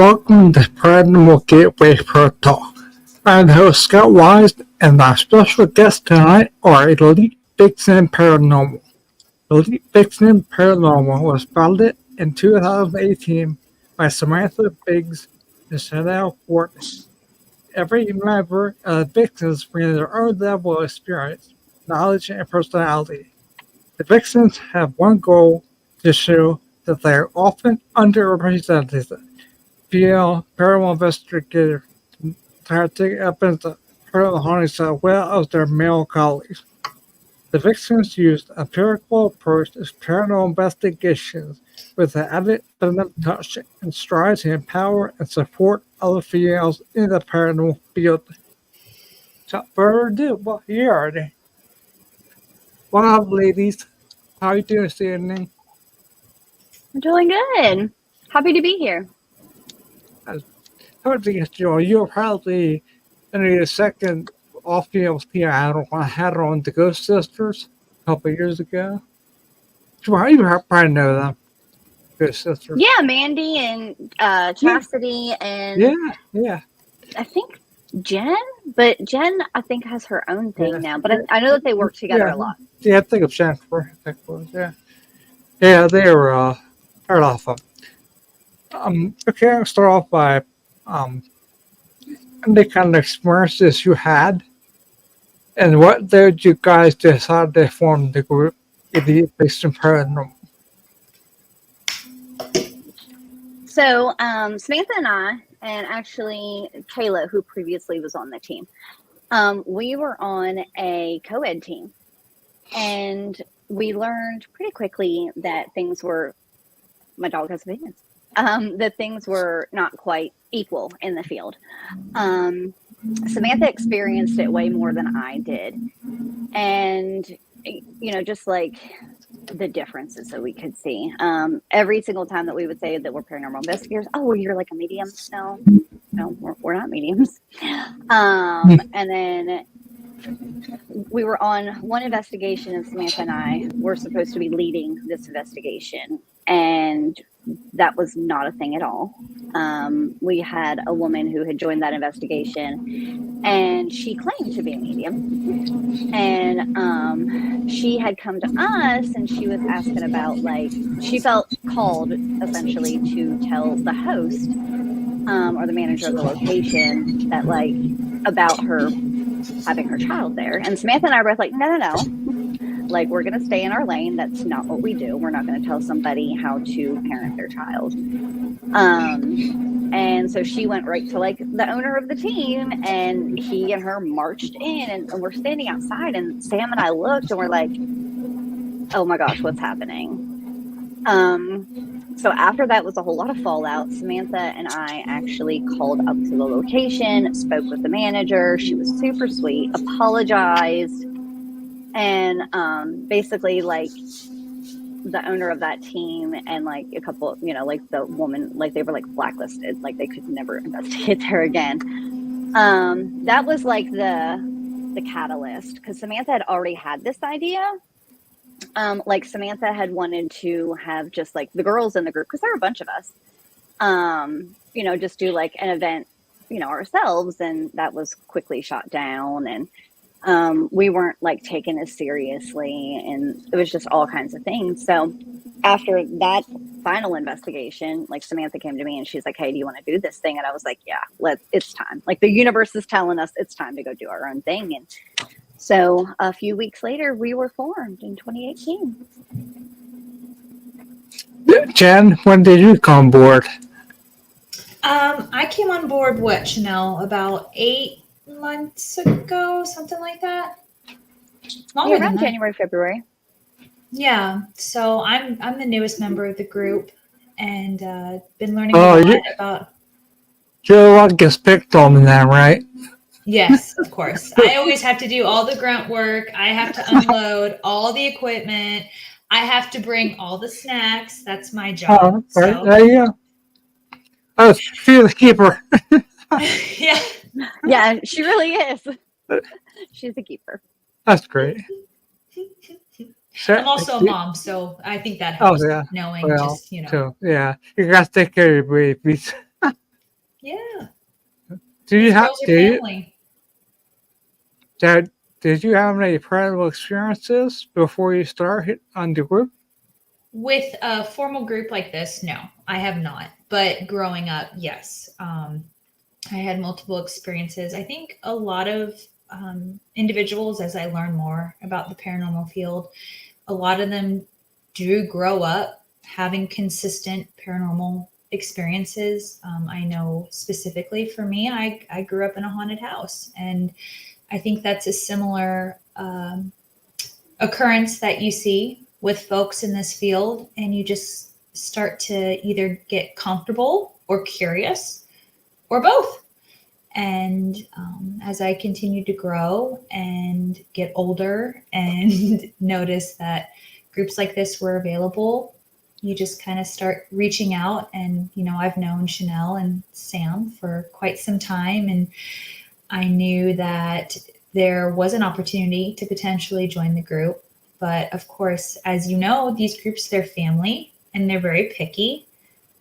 Welcome to Paranormal Gateway Paratalk. I'm the host Scott Wise, and our special guest tonight are Elite Vixen Paranormal. Elite Vixen Paranormal was founded in 2018 by Samantha Biggs and Chinelle Gwartney. Every member of the Vixens brings their own level of experience, knowledge, and personality. The Vixens have one goal: to show that they are often underrepresented female paranormal investigators try to take evidence of paranormal hauntings as well as their male colleagues. The Vixens used an empirical approach to paranormal investigations with an added feminine touch and strive to empower and support other females in the paranormal field. Without further ado, well, here are they. What up, ladies? How are you doing this evening? I'm doing good. Happy to be here. I would think you're probably the second all-female team I had on the Ghost Sisters a couple of years ago. You probably know them, Ghost Sisters. Yeah, Mandy and Chastity and Yeah. I think Jen, but Jen I think has her own thing now. But I know that they work together a lot. Yeah, I think of Jennifer. I think it was, yeah, they were heard off of. Okay, I'll start off by the kind of experiences you had, and what did you guys decide to form the group, the Vixen Paranormal? So Samantha and I, and actually Kayla, who previously was on the team, we were on a co-ed team, and we learned pretty quickly that things were. My dog has opinions. That things were not quite equal in the field. Samantha experienced it way more than I did. And, just like the differences that we could see. Every single time that we would say that we're paranormal investigators, oh, you're like a medium. No, we're not mediums. And then we were on one investigation, and Samantha and I were supposed to be leading this investigation. And that was not a thing at all. We had a woman who had joined that investigation, and she claimed to be a medium. And she had come to us, and she was asking about, she felt called essentially to tell the host or the manager of the location that, about her having her child there. And Samantha and I were both like, no. We're going to stay in our lane. That's not what we do. We're not going to tell somebody how to parent their child. And so she went right to the owner of the team, and he and her marched in, and we're standing outside, and Sam and I looked, and we're like, oh my gosh, what's happening? So after that was a whole lot of fallout. Samantha and I actually called up to the location, spoke with the manager. She was super sweet, apologized. And basically, the owner of that team and a couple, the woman, they were blacklisted, they could never investigate there again. That was the catalyst, because Samantha had already had this idea. Samantha had wanted to have just the girls in the group, because there were a bunch of us, just do an event, ourselves, and that was quickly shot down, and we weren't taken as seriously, and it was just all kinds of things. So after that final investigation, Samantha came to me and she's like, hey, do you want to do this thing? And I was like, yeah, it's time. The universe is telling us it's time to go do our own thing. And so a few weeks later, we were formed in 2018. Jen, when did you come on board? I came on board, Chinelle, about 8 months ago, something like that. Longer than that. January, February. Yeah, so I'm the newest member of the group, and been learning a lot about. You're the one gets picked on that, right? Yes, of course. I always have to do all the grunt work. I have to unload all the equipment. I have to bring all the snacks. That's my job. Right. There you go. Oh, she's the keeper. Yeah. Yeah, she really is. She's a keeper. That's great. I'm also a mom, so I think that helps. Oh, yeah. Knowing well, just, So, yeah, you got to take care of your babies. Yeah. Do you These have girls are do you, family. Dad, did you have any paranormal experiences before you started on the group? With a formal group like this, no, I have not. But growing up, yes. I had multiple experiences. I think a lot of individuals, as I learn more about the paranormal field, a lot of them do grow up having consistent paranormal experiences. I know specifically for me, I grew up in a haunted house, and I think that's a similar occurrence that you see with folks in this field, and you just start to either get comfortable or curious or both. And as I continued to grow and get older and notice that groups like this were available, you just kind of start reaching out. And, I've known Chinelle and Sam for quite some time, and I knew that there was an opportunity to potentially join the group. But of course, as you know, these groups, they're family and they're very picky,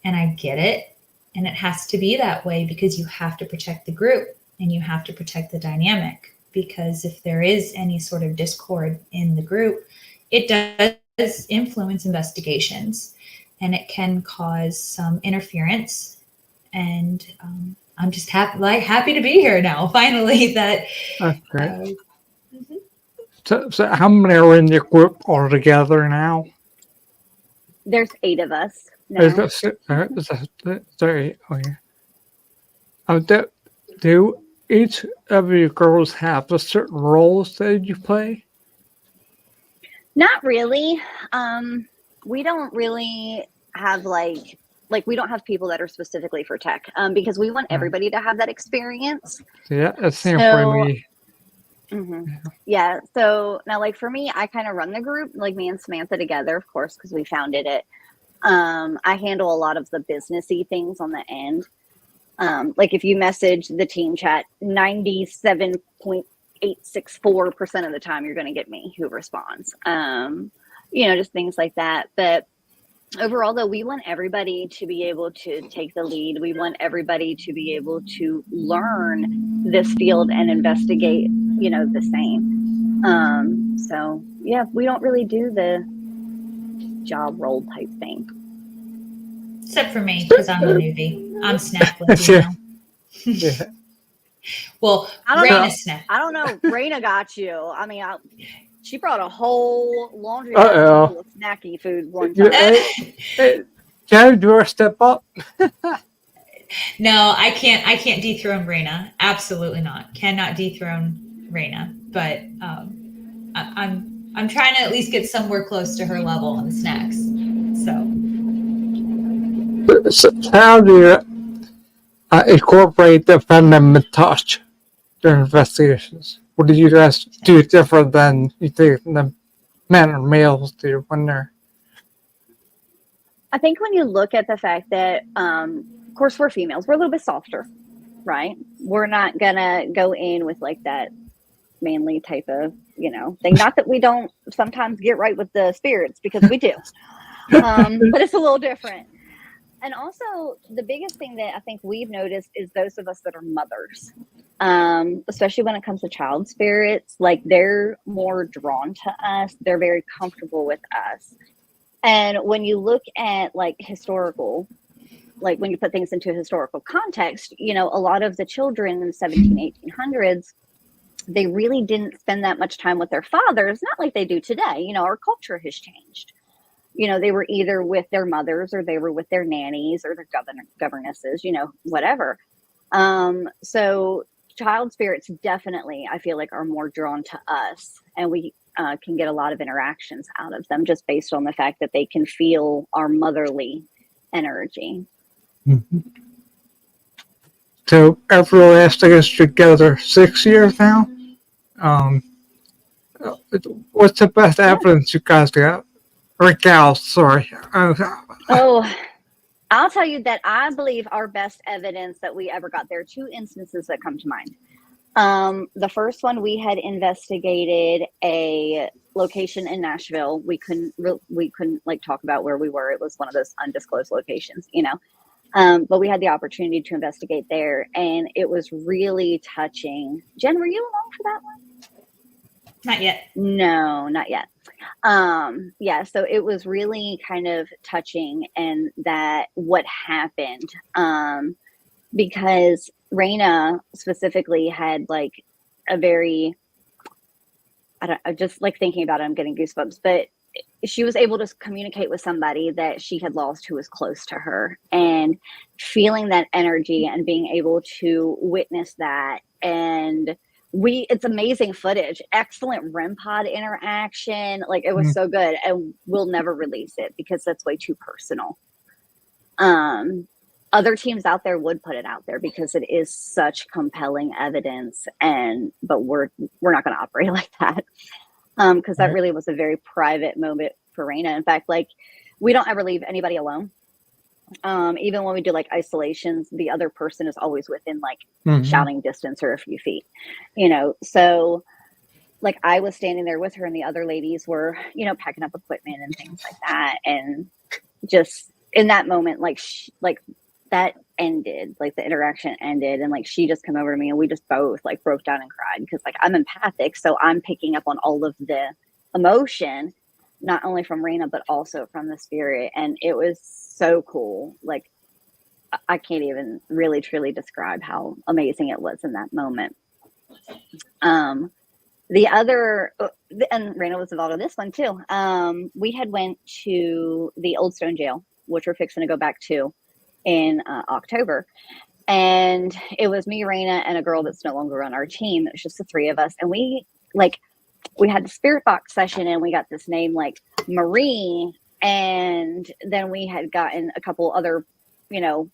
and I get it. And it has to be that way because you have to protect the group and you have to protect the dynamic. Because if there is any sort of discord in the group, it does influence investigations, and it can cause some interference. And I'm just happy to be here now. Finally, that. That's great. So how many are in your group altogether now? There's 8 of us now. Sorry. Do each of you girls have a certain roles that you play? Not really. We don't really have like we don't have people that are specifically for tech because we want everybody to have that experience. Yeah, that's same for me. Yeah. So now, like for me, I kind of run the group, like me and Samantha together, of course, because we founded it. I handle a lot of the businessy things on the end. Like if you message the team chat, 97.864% of the time, you're going to get me who responds. Just things like that. But overall, though, we want everybody to be able to take the lead. We want everybody to be able to learn this field and investigate, the same. So yeah, we don't really do the job role type thing. Except for me, because I'm the newbie. I'm snack lady now. Yeah. Well, Raina snack. I don't know. Raina got you. I mean, she brought a whole laundry Uh-oh. full of snacky food one time. Hey, Joe, do I step up? No, I can't dethrone Raina. Absolutely not. Cannot dethrone Raina. But I'm trying to at least get somewhere close to her level on the snacks. So how do you incorporate the feminine touch during investigations? What do you guys do different than you think the men or males do when they're? I think when you look at the fact that, of course, we're females, we're a little bit softer, right? We're not gonna go in with like that manly type of, thing. Not that we don't sometimes get right with the spirits, because we do, but it's a little different. And also, the biggest thing that I think we've noticed is those of us that are mothers, especially when it comes to child spirits, like they're more drawn to us. They're very comfortable with us. And when you look at like historical, like when you put things into a historical context, a lot of the children in the 1800s, they really didn't spend that much time with their fathers, not like they do today. Our culture has changed. They were either with their mothers or they were with their nannies or their governesses, whatever. So child spirits definitely, I feel like, are more drawn to us, and we can get a lot of interactions out of them just based on the fact that they can feel our motherly energy. Mm-hmm. So everlasting is together 6 years now. What's the best evidence you guys got? Or gals, sorry. Oh, I'll tell you that I believe our best evidence that we ever got, there are 2 instances that come to mind. The first one, we had investigated a location in Nashville. We couldn't like talk about where we were. It was one of those undisclosed locations, But we had the opportunity to investigate there, and it was really touching. Jen, were you along for that one? Not yet. No, not yet. Yeah, so it was really kind of touching, and that what happened, because Raina specifically had like a very, just like thinking about it, I'm getting goosebumps, but she was able to communicate with somebody that she had lost who was close to her, and feeling that energy and being able to witness that. And it's amazing footage, excellent REM pod interaction. Like, it was so good, and we'll never release it because that's way too personal. Other teams out there would put it out there because it is such compelling evidence, but we're not going to operate like that. Because that really was a very private moment for Raina. In fact, like, we don't ever leave anybody alone. Even when we do like isolations, the other person is always within like shouting distance or a few feet, so like I was standing there with her, and the other ladies were, packing up equipment and things like that. And just in that moment, like that ended, like the interaction ended, and like she just came over to me, and we just both like broke down and cried, because like I'm empathic, so I'm picking up on all of the emotion, not only from Raina but also from the spirit. And it was so cool. Like, I can't even really truly describe how amazing it was in that moment. The other, and Raina was involved in this one too. We had went to the Old Stone Jail, which we're fixing to go back to in October. And it was me, Raina, and a girl that's no longer on our team. It was just the three of us. And we had the spirit box session, and we got this name like Marie. And then we had gotten a couple other,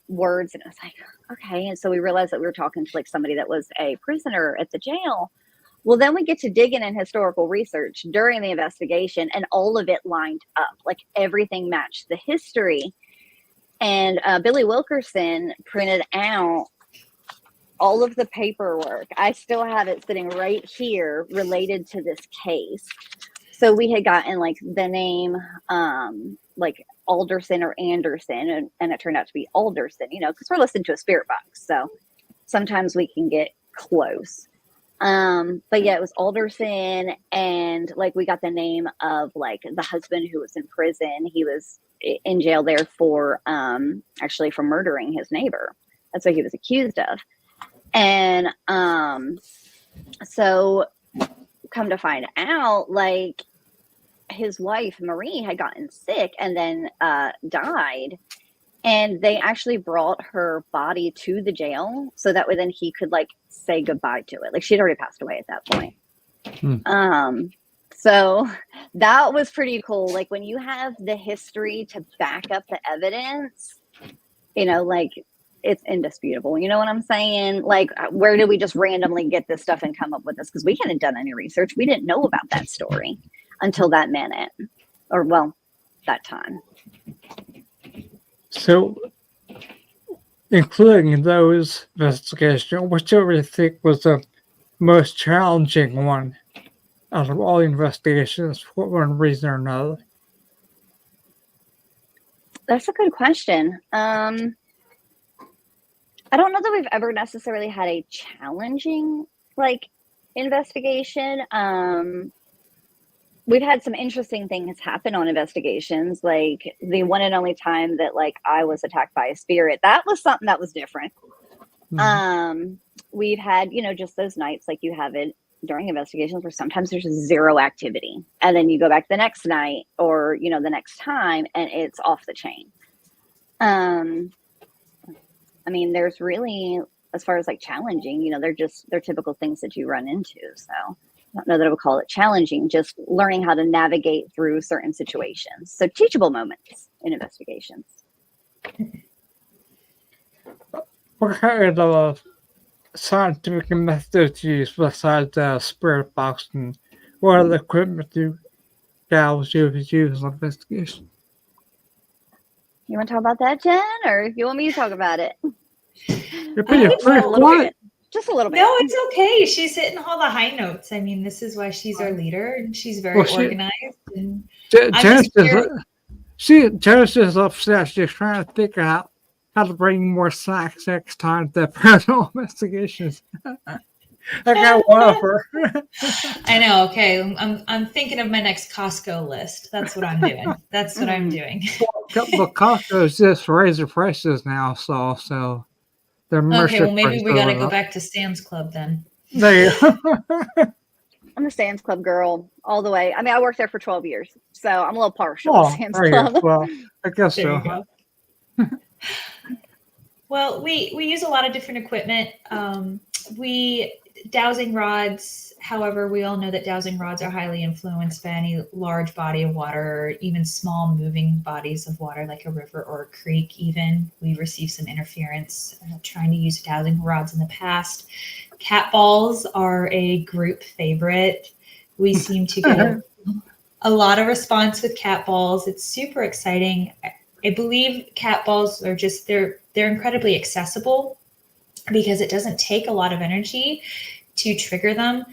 words, and it was like, okay. And so we realized that we were talking to like somebody that was a prisoner at the jail. Well, then we get to digging in historical research during the investigation, and all of it lined up. Like, everything matched the history. And Billy Wilkerson printed out all of the paperwork. I still have it sitting right here related to this case. So we had gotten like the name, like Alderson or Anderson, and it turned out to be Alderson, because we're listening to a spirit box. So sometimes we can get close. But yeah, it was Alderson. And like, we got the name of like the husband who was in prison. He was in jail there for, actually for murdering his neighbor. That's what he was accused of. And, so come to find out, like, his wife, Marie, had gotten sick and then, died. And they actually brought her body to the jail so that way then he could like say goodbye to it. Like, she'd already passed away at that point. So that was pretty cool. Like, when you have the history to back up the evidence, like, it's indisputable. You know what I'm saying? Like, where did we just randomly get this stuff and come up with this? Because we hadn't done any research. We didn't know about that story until that minute, or well, that time. So, including those investigations, whichever you think was the most challenging one out of all investigations for one reason or another? That's a good question. I don't know that we've ever necessarily had a challenging like investigation. We've had some interesting things happen on investigations, like the one and only time that like I was attacked by a spirit. That was something that was different. We've had, just those nights like you have it during investigations where sometimes there's zero activity, and then you go back the next night or, the next time, and it's off the chain. I mean, there's really, as far as like challenging, they're typical things that you run into. So I don't know that I would call it challenging, just learning how to navigate through certain situations. So teachable moments in investigations. What kind of scientific methods you use besides spirit box, and what other equipment you guys use in investigation? You want to talk about that, Jen, or you want me to talk about it? You're being pretty quiet. Just a little bit. No, it's okay. She's hitting all the high notes. I mean, this is why she's our leader, and she's very organized. And Janice is upset. She's trying to figure out have to bring more snacks next time to paranormal investigations. I got one of her. I know. Okay, I'm thinking of my next Costco list. That's what I'm doing. That's what I'm doing. But Costco's just raised their prices now, so their Okay, membership well maybe price we got to going go up. back to Sam's Club then. There you go. I'm a Sam's Club girl all the way. I mean, I worked there for 12 years, so I'm a little partial to Oh, Sam's there you go. Club. Well, I guess There so. you go. Well, we use a lot of different equipment. We dowsing rods. However, we all know that dowsing rods are highly influenced by any large body of water, or even small moving bodies of water, like a river or a creek. Even we've received some interference trying to use dowsing rods in the past. Cat balls are a group favorite. We seem to get a lot of response with cat balls. It's super exciting. I believe cat balls are just they're incredibly accessible because it doesn't take a lot of energy to trigger them.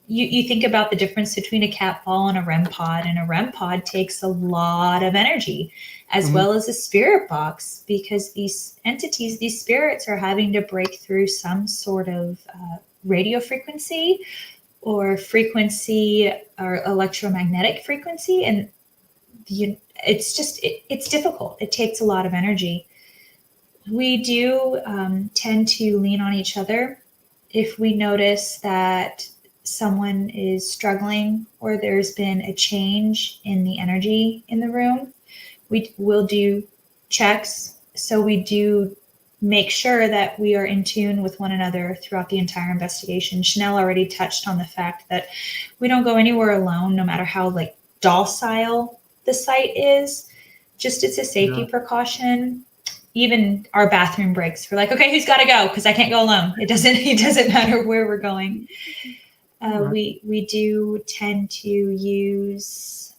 You think about the difference between a cat ball and a REM pod, and a REM pod takes a lot of energy, as well as a spirit box, because these entities, these spirits, are having to break through some sort of radio frequency or frequency or electromagnetic frequency, and it's difficult. It takes a lot of energy. We do tend to lean on each other if we notice that someone is struggling or there's been a change in the energy in the room. We will do checks. So we do make sure that we are in tune with one another throughout the entire investigation. Chinelle already touched on the fact that we don't go anywhere alone, no matter how like docile the site is. Just it's a safety precaution. Even our bathroom breaks, we're like, okay, who's got to go? Because I can't go alone. It doesn't matter where we're going. We do tend to use.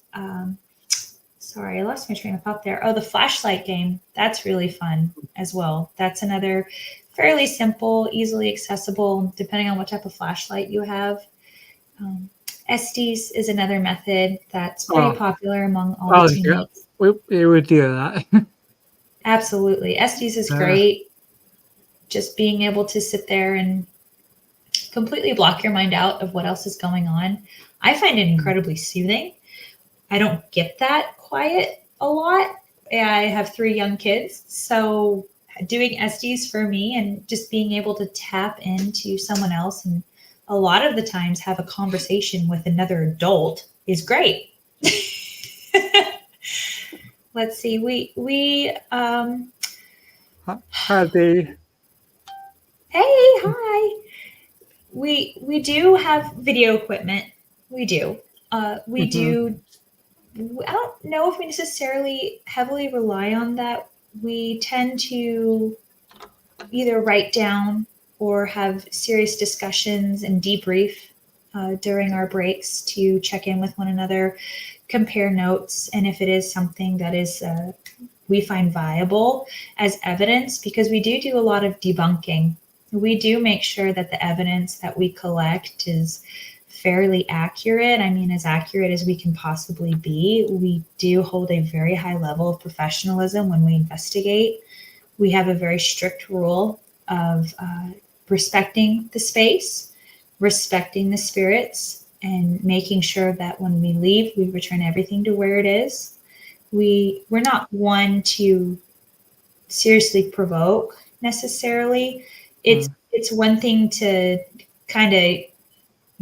Sorry, I lost my train of thought there. Oh, the flashlight game. That's really fun as well. That's another fairly simple, easily accessible, depending on what type of flashlight you have. SDs is another method that's pretty popular among all the teammates. We would do that. Absolutely. SDs is great. Just being able to sit there and completely block your mind out of what else is going on. I find it incredibly soothing. I don't get that quiet a lot. I have 3 young kids. So doing SDs for me and just being able to tap into someone else and a lot of the times have a conversation with another adult is great. Let's see. We Hi, Dee. Hey, hi. We do have video equipment. We do. We do. I don't know if we necessarily heavily rely on that. We tend to either write down or have serious discussions and debrief during our breaks to check in with one another, compare notes, and if it is something that is we find viable as evidence, because we do a lot of debunking. We do make sure that the evidence that we collect is fairly accurate. I mean, as accurate as we can possibly be. We do hold a very high level of professionalism when we investigate. We have a very strict rule of respecting the space, respecting the spirits, and making sure that when we leave, we return everything to where it is. We're not one to seriously provoke necessarily. It's one thing to kind of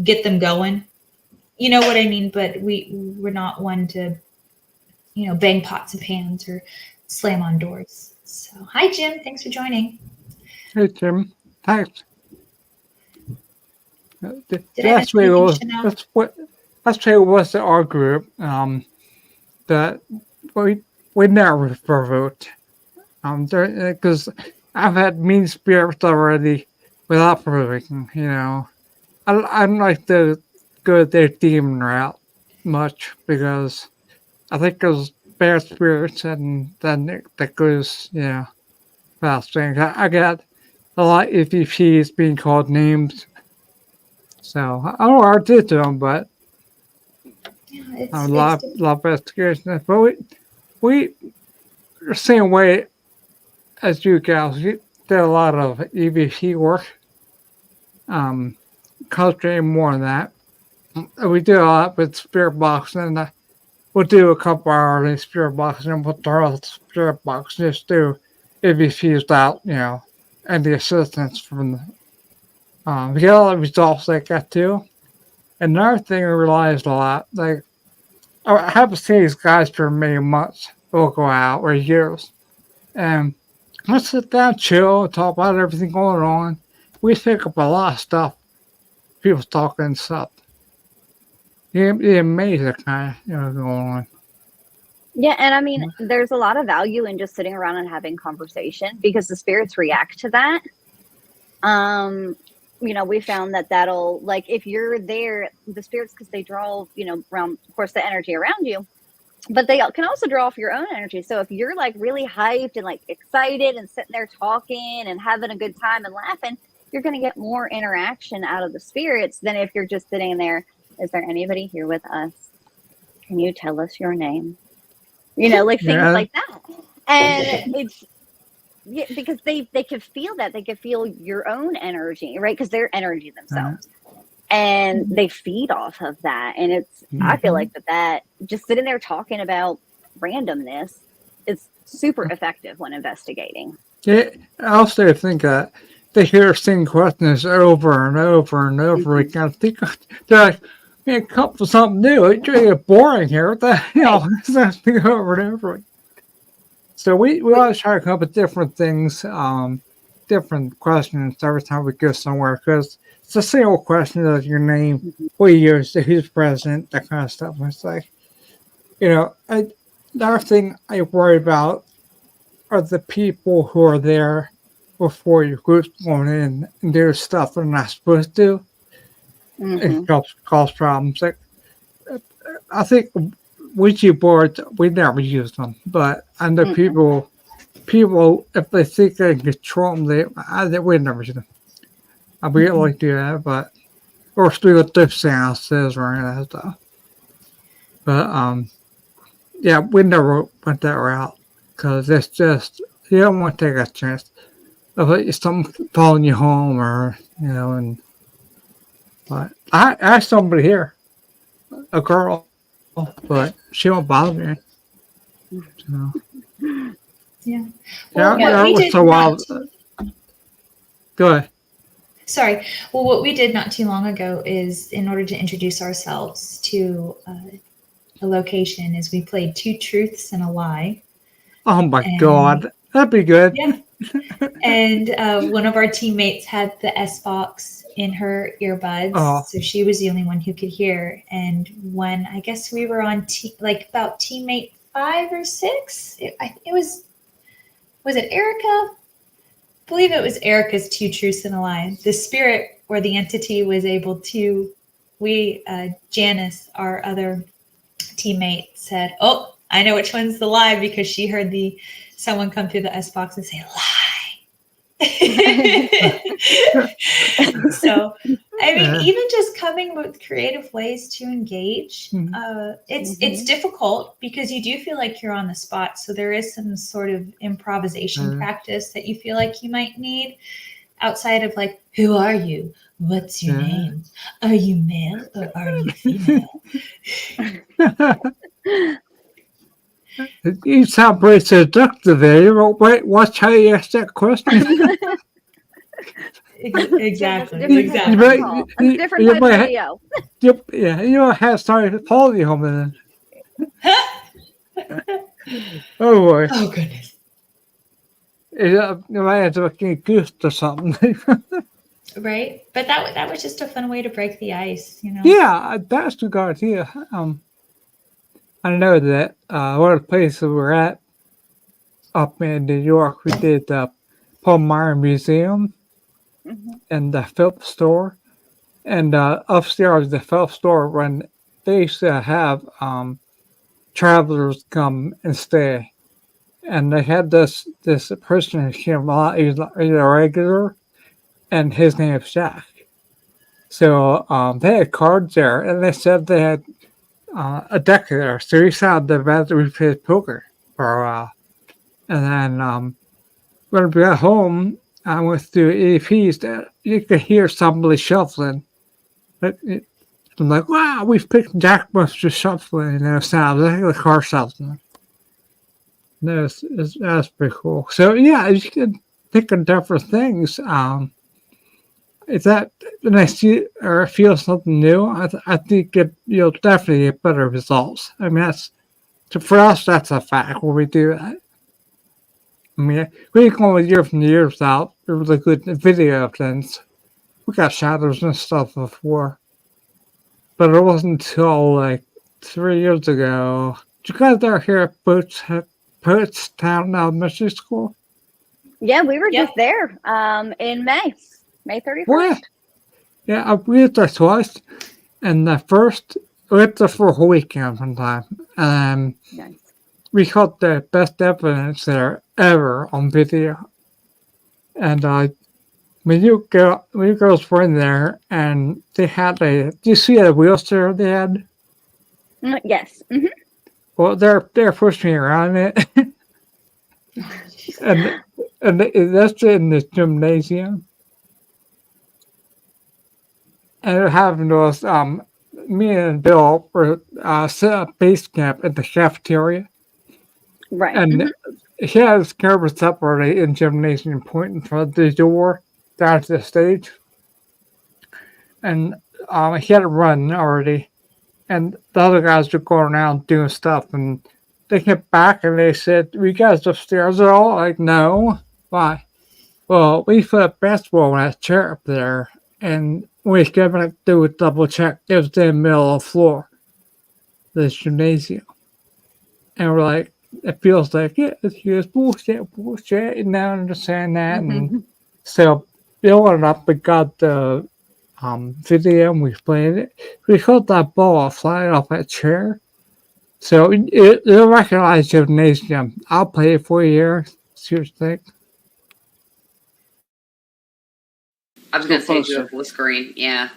get them going. You know what I mean? But we're not one to, bang pots and pans or slam on doors. So hi Jim, thanks for joining. Hey, Jim. Thanks. Did I miss anything, Chinelle? That's was our group. That we never provoked. Because I've had mean spirits already without provoking. I don't like to go their demon route much because I think there's bad spirits and then that goes fast things. I got a lot of EVPs being called names. So I don't know what I did to them, but a lot of investigations. But we the same way as you guys did a lot of EVP work, concentrating more on that. We do a lot with spirit box, and we'll do a couple hours in spirit box, and we'll throw out the spirit box, just do EVPs out, and the assistance from we get a lot of results like that too. Another thing we realized a lot, like I haven't seen these guys for many months. We'll go out or years, and let's sit down, chill, talk about everything going on. We pick up a lot of stuff. People talking and stuff. You're amazed at kind of going on. Yeah, and I mean, there's a lot of value in just sitting around and having conversation because the spirits react to that. We found that'll, like, if you're there, the spirits, because they draw, around, of course, the energy around you, but they can also draw off your own energy. So if you're like really hyped and like excited and sitting there talking and having a good time and laughing, you're going to get more interaction out of the spirits than if you're just sitting there. Is there anybody here with us? Can you tell us your name? Like things like that. And it's because they could feel that. They could feel your own energy, right? Because they're energy themselves. And they feed off of that. And it's, I feel like that just sitting there talking about randomness is super effective when investigating. Yeah, I also think that they hear the same questions over and over and over again. I think they're like, man, come up with something new. It's really boring here. What the hell? It's asking over and over again. So we always try to come up with different things, different questions every time we go somewhere, because it's the same old question of your name, what you use, who's present, that kind of stuff. And it's like, another thing I worry about are the people who are there before your group's going in and do stuff they're not supposed to. It cause problems. Like, I think Ouija boards, we never use them, but I know people, if they think they can control them, we never use them. We don't like to do that, but or do with those seances or any of that stuff. But yeah, we never went that route because it's just you don't want to take a chance of something following you home or and. But I asked somebody here, a girl, but she won't bother me. So. Yeah. Well, it was so wild. Go ahead. Sorry. Well, what we did not too long ago is, in order to introduce ourselves to a location, is we played 2 truths and a lie. Oh my God, that'd be good. Yeah. And one of our teammates had the S-Box in her earbuds, so she was the only one who could hear. And when I guess we were on about teammate 5 or 6, it was it Erica? I believe it was Erica's 2 truths and a lie. The spirit or the entity was able to. Janice, our other teammate, said, "Oh, I know which one's the lie," because she heard someone come through the S-Box and say lie. So, I mean, even just coming with creative ways to engage, it's difficult because you do feel like you're on the spot. So there is some sort of improvisation practice that you feel like you might need outside of like, who are you? What's your name? Are you male or are you female? You sound pretty seductive there. Wait, watch how you ask that question. Exactly. Different type of video. Yeah, have started following you home then. Oh boy. Oh goodness. You might have to get a goose or something. Right, but that was just a fun way to break the ice, Yeah, that's a good idea. I know that one of the places we were at up in New York, we did the Paul Meyer Museum and the Phillips store. And upstairs, the Phillips store, when they used to have travelers come and stay. And they had this person who came a lot, he's a regular, and his name is Jack. So they had cards there, and they said they had a deck there. So we sat at the bed, we played poker for a while. And then when we got home, I went through EPs that you could hear somebody shuffling. I'm like, wow, we've picked Jack Buster shuffling, and it sounds like the car shuffling. That's pretty cool. So yeah, you can think of different things. Is that when I see or feel something new, I think you'll definitely get better results. I mean, for us, that's a fact when we do that. I mean, we can go year from year without really good video evidence. We got shadows and stuff before, but it wasn't until like 3 years ago. Did you guys ever hear at Poetstown Elementary School? Yeah, we were Yep. just there in May 31st. Well, yeah, we went there twice, and the first we went there for a whole weekend one time. Nice. We caught the best evidence there ever on video. And when you girls were in there, and they had do you see a wheelchair they had? Yes. Mm-hmm. Well, they're pushing around it, and that's in the gymnasium. And it happened was me and Bill were set up base camp at the cafeteria, Right. and he had his cameras up already in gymnasium, pointing toward the door down to the stage, and he had to run already, and the other guys were going around doing stuff, and they came back and they said, "We guys upstairs at all?" Like, no. Why? Well, we put a basketball in that chair up there, and we came back to do a double check. It was in the middle of the floor, the gymnasium. And we're like, it feels like it. It's bullshit. And now I understand that. And so Bill went up and got the video, and we played it. We caught that ball flying off that chair. So you'll recognize gymnasium. I'll play it for you here. See what you think. I was going to say do a full screen. Yeah.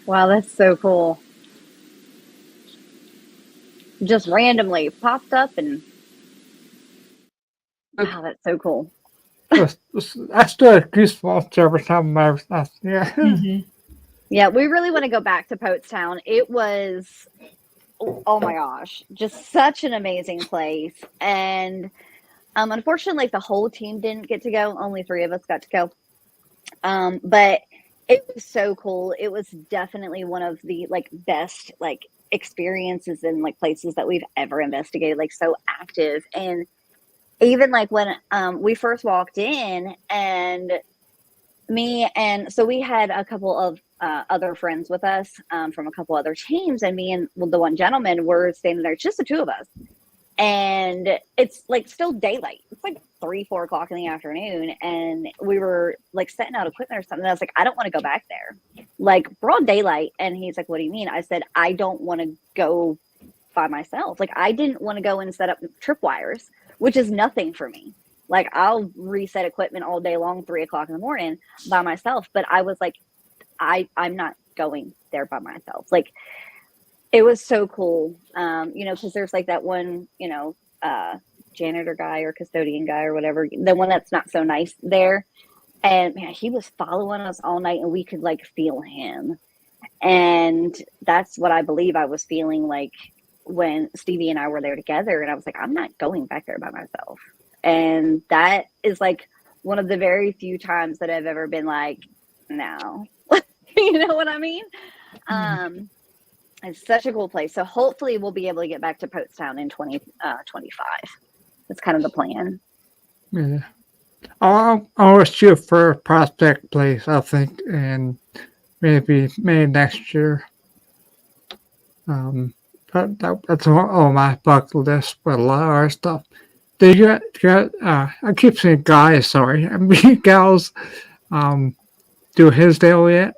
Wow, that's so cool. Just randomly popped up, and wow, that's so cool. I still have goosebumps every time I yeah. Mm-hmm. Yeah, we really want to go back to Poetstown. It was, oh my gosh, just such an amazing place. And unfortunately, the whole team didn't get to go. Only 3 of us got to go. But it was so cool. It was definitely one of the best experiences and places that we've ever investigated. So active, and even when we first walked in, and so we had a couple of other friends with us from a couple other teams, and me and the one gentleman were standing there, just the 2 of us. And it's still daylight. It's 3-4 o'clock in the afternoon, and we were setting out equipment or something. And I was like, I don't want to go back there, broad daylight. And he's like, what do you mean? I said, I don't want to go by myself. I didn't want to go and set up tripwires, which is nothing for me. I'll reset equipment all day long, 3 o'clock in the morning by myself. But I was like, I'm not going there by myself. It was so cool. Because there's that one, janitor guy or custodian guy or whatever, the one that's not so nice there. And man, he was following us all night, and we could feel him. And that's what I believe I was feeling when Stevie and I were there together. And I was like, I'm not going back there by myself. And that is one of the very few times that I've ever been no. You know what I mean? Mm-hmm. It's such a cool place. So hopefully we'll be able to get back to Poetstown in 2025. That's kind of the plan. Yeah. I'll shoot for a Prospect Place, I think, and maybe next year. That's on my bucket list, but a lot of our stuff. Did you get I keep saying guys, sorry. I mean gals do Hinsdale yet?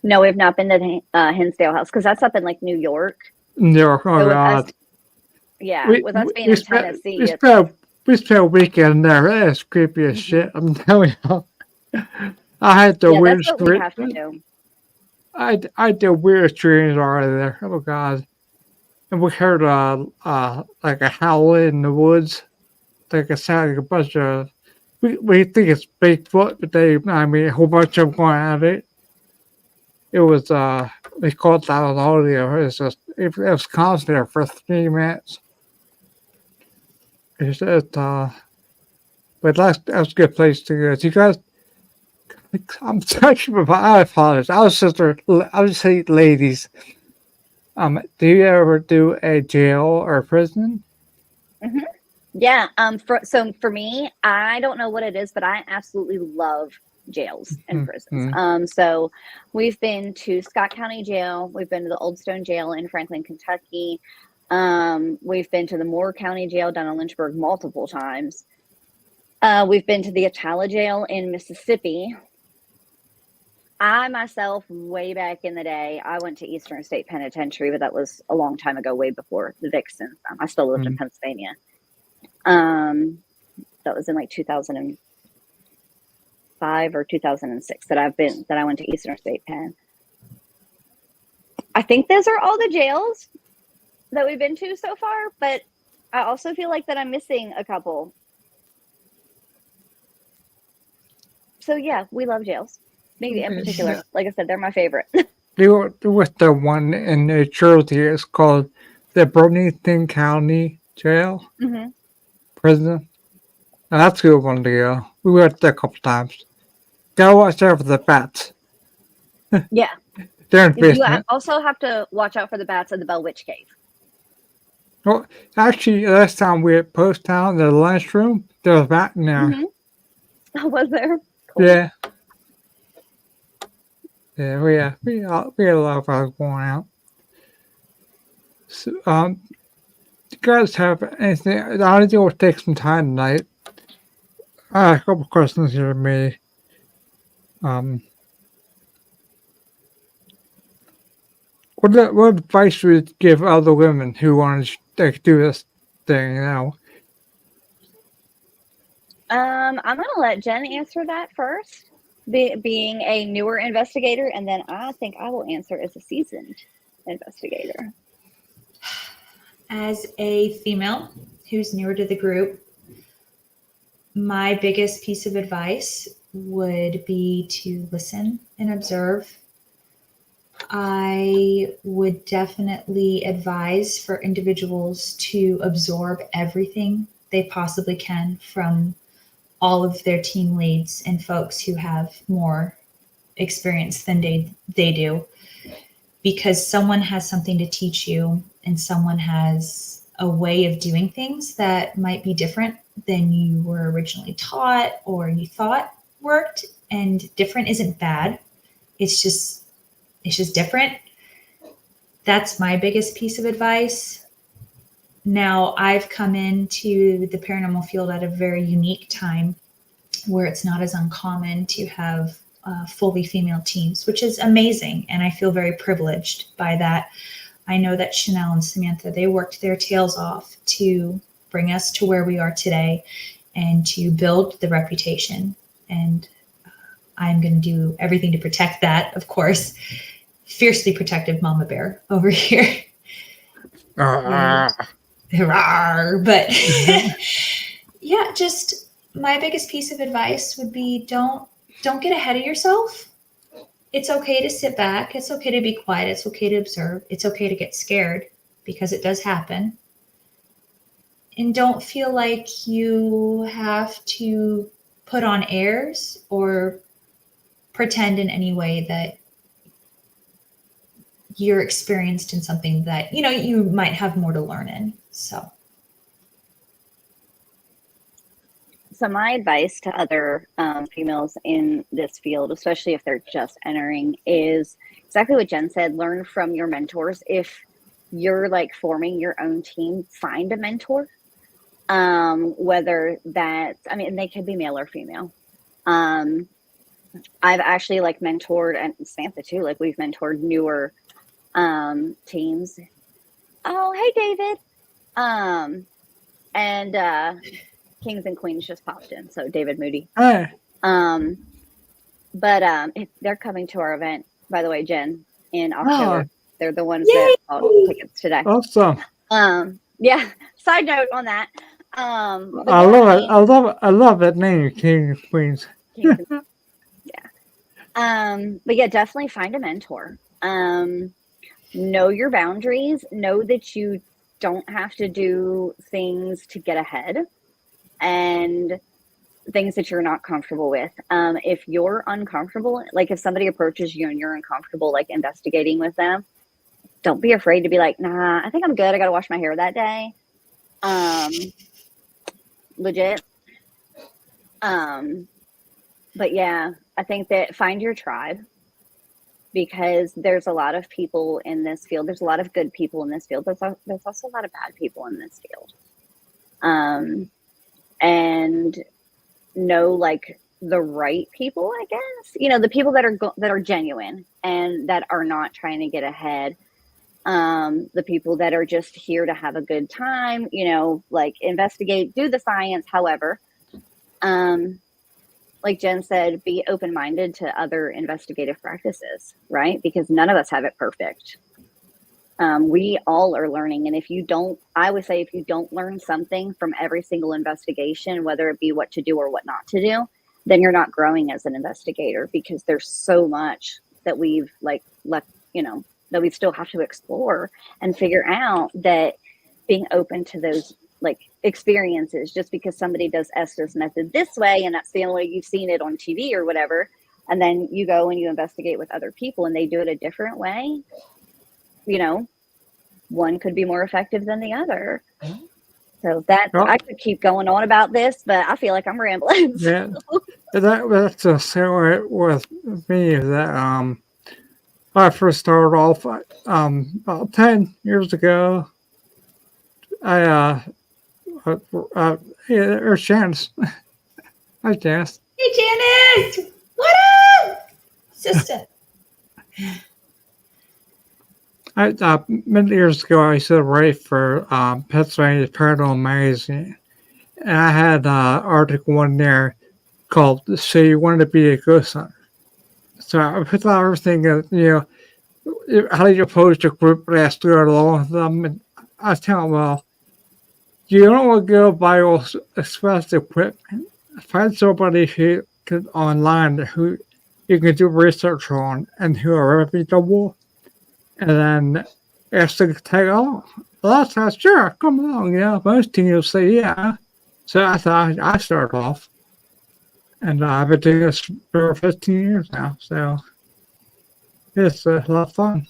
No, we've not been to Hinsdale House, because that's up in New York. New York, oh so God. with us being in Tennessee. we spent a weekend there. It was creepy as shit. I'm telling you. I had the Yeah, that's weirdest what we dream. have to do. I had the weirdest dreams already there. Oh god! And we heard like a howl in the woods. Like it sounded like a bunch of. We think it's Bigfoot, but I mean, a whole bunch of them going at it. It was we called that on audio. It was constant there for 3 minutes. But that's a good place to go. Do you guys? I'm touching my. I apologize. I was say ladies. Do you ever do a jail or prison? Hmm. Yeah. So for me, I don't know what it is, but I absolutely love jails and prisons. Mm-hmm. So we've been to Scott County Jail. We've been to the Old Stone Jail in Franklin, Kentucky. We've been to the Moore County Jail down in Lynchburg multiple times. We've been to the Atala Jail in Mississippi. I myself, way back in the day, I went to Eastern State Penitentiary, but that was a long time ago, way before the Vixens. I still lived in Pennsylvania. That was in like 2005 or 2006 that I went to Eastern State Pen. I think those are all the jails that we've been to so far, but I also feel like that I'm missing a couple. So yeah, we love jails. Maybe in particular, like I said, they're my favorite. There was the one in New Jersey. It's called the Burlington County Jail Prison. Now, that's a good one to go. We went there a couple times. Gotta watch out for the bats. Yeah. They're in the You basement. also have to watch out for the bats in the Bell Witch Cave. Well, actually, last time we at Post Town, the lunchroom, there was a bat in there. Oh, was there? Cool. Yeah. Yeah, we had a lot of us going out. So, do you guys have anything? I think we'll take some time tonight. I have a couple questions here to me. What advice would you give other women who want to do this thing? I'm gonna let Jen answer that first, being a newer investigator, and then I think I will answer as a seasoned investigator. As a female who's newer to the group, my biggest piece of advice would be to listen and observe. I would definitely advise for individuals to absorb everything they possibly can from all of their team leads and folks who have more experience than they do, because someone has something to teach you and someone has a way of doing things that might be different than you were originally taught or you thought worked. And different isn't bad. It's just different. That's my biggest piece of advice. Now, I've come into the paranormal field at a very unique time where it's not as uncommon to have fully female teams, which is amazing. And I feel very privileged by that. I know that Chinelle and Samantha, they worked their tails off to bring us to where we are today and to build the reputation. And I'm going to do everything to protect that, of course. Fiercely protective mama bear over here. But yeah, just my biggest piece of advice would be don't get ahead of yourself. It's okay to sit back. It's okay to be quiet. It's okay to observe. It's okay to get scared because it does happen. And don't feel like you have to put on airs or pretend in any way that you're experienced in something that, you might have more to learn in. So my advice to other females in this field, especially if they're just entering, is exactly what Jen said. Learn from your mentors. If you're like forming your own team, find a mentor. Whether that's, they could be male or female. I've actually mentored, and Samantha too, we've mentored newer teams. Oh, hey, David. And Kings and Queens just popped in. So David Moody. Hey, They're coming to our event, by the way, Jen, in oh, October. They're the ones Yay! that bought tickets today. awesome. Yeah. Side note on that. But I yeah, love I it. mean, I love that name, King of Queens. Kings and, but yeah, definitely find a mentor. Know your boundaries. Know that you don't have to do things to get ahead, and things that you're not comfortable with. If you're uncomfortable, like if somebody approaches you and you're uncomfortable, like investigating with them, don't be afraid to be like, nah, I think I'm good. I got to wash my hair that day. Legit. But yeah, I think that find your tribe, because there's a lot of people in this field. There's a lot of good people in this field. There's also a lot of bad people in this field. And know like the right people, I guess, the people that are genuine and that are not trying to get ahead. The people that are just here to have a good time, like investigate, do the science. However, like Jen said, be open-minded to other investigative practices, right? Because none of us have it perfect. We all are learning. And I would say if you don't learn something from every single investigation, whether it be what to do or what not to do, then you're not growing as an investigator, because there's so much that we've left, that we still have to explore and figure out. That being open to those experiences, just because somebody does Estes method this way and that's the only way you've seen it on TV or whatever, and then you go and you investigate with other people and they do it a different way, one could be more effective than the other. So I could keep going on about this, but I feel like I'm rambling. Yeah, that's the same way with me. That I first started off about 10 years ago. I yeah, there's Chance. Hi, Chance. Hey, Janice! What up? Sister. Many years ago, I used to write for Pennsylvania Paranormal magazine, and I had an article in there called "So You Want to Be a Ghost Hunter." So I put out everything, how do you approach a group that has to go along with them? And I tell them, well, you don't want to go buy all expensive equipment. Find somebody who can online who you can do research on and who are reputable, and then ask them to tag along. Well, that's not sure. Come along, most teams say yeah. So I thought I started off, and I've been doing this for 15 years now. So it's a lot of fun.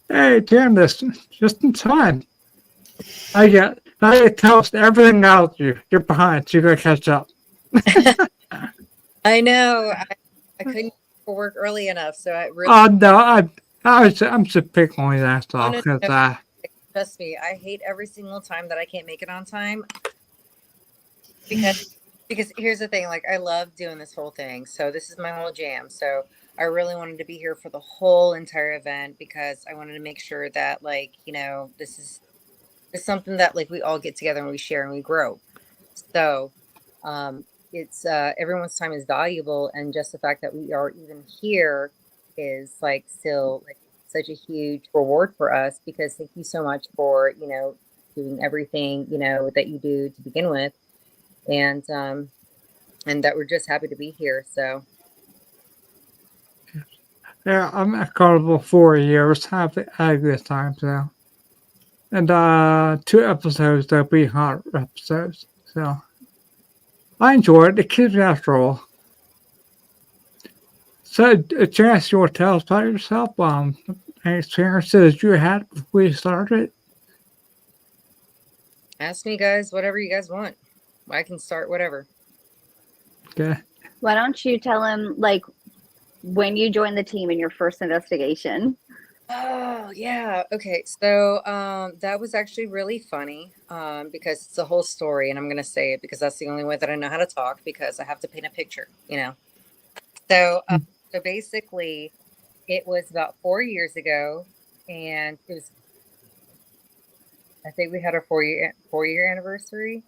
Hey, Candace, just in time. I get tell us everything about you. You're behind, so you gotta catch up. I know. I couldn't for work early enough, so I really. Oh no, I'm just picking on you. That's all. no, 'Cause, no. Trust me, I hate every single time that I can't make it on time. Because here's the thing, like I love doing this whole thing. So this is my whole jam. So I really wanted to be here for the whole entire event, because I wanted to make sure that this is something that we all get together and we share and we grow. So it's everyone's time is valuable, and just the fact that we are even here is still such a huge reward for us, because thank you so much for doing everything that you do to begin with, and that we're just happy to be here. So yeah, I'm at Carnival 4 years. Had a good time, so. And 2 episodes that'll be hot episodes. So I enjoy it. It keeps me after all. So, Janice, you want to tell us about yourself? Any experiences you had before you started? ask me, guys, whatever you guys want. I can start whatever. Okay. Why don't you tell him when you joined the team in your first investigation? Oh yeah. Okay. So that was actually really funny because it's a whole story, and I'm gonna say it because that's the only way that I know how to talk, because I have to paint a picture, So so basically, it was about 4 years ago, and I think we had our 4-year anniversary.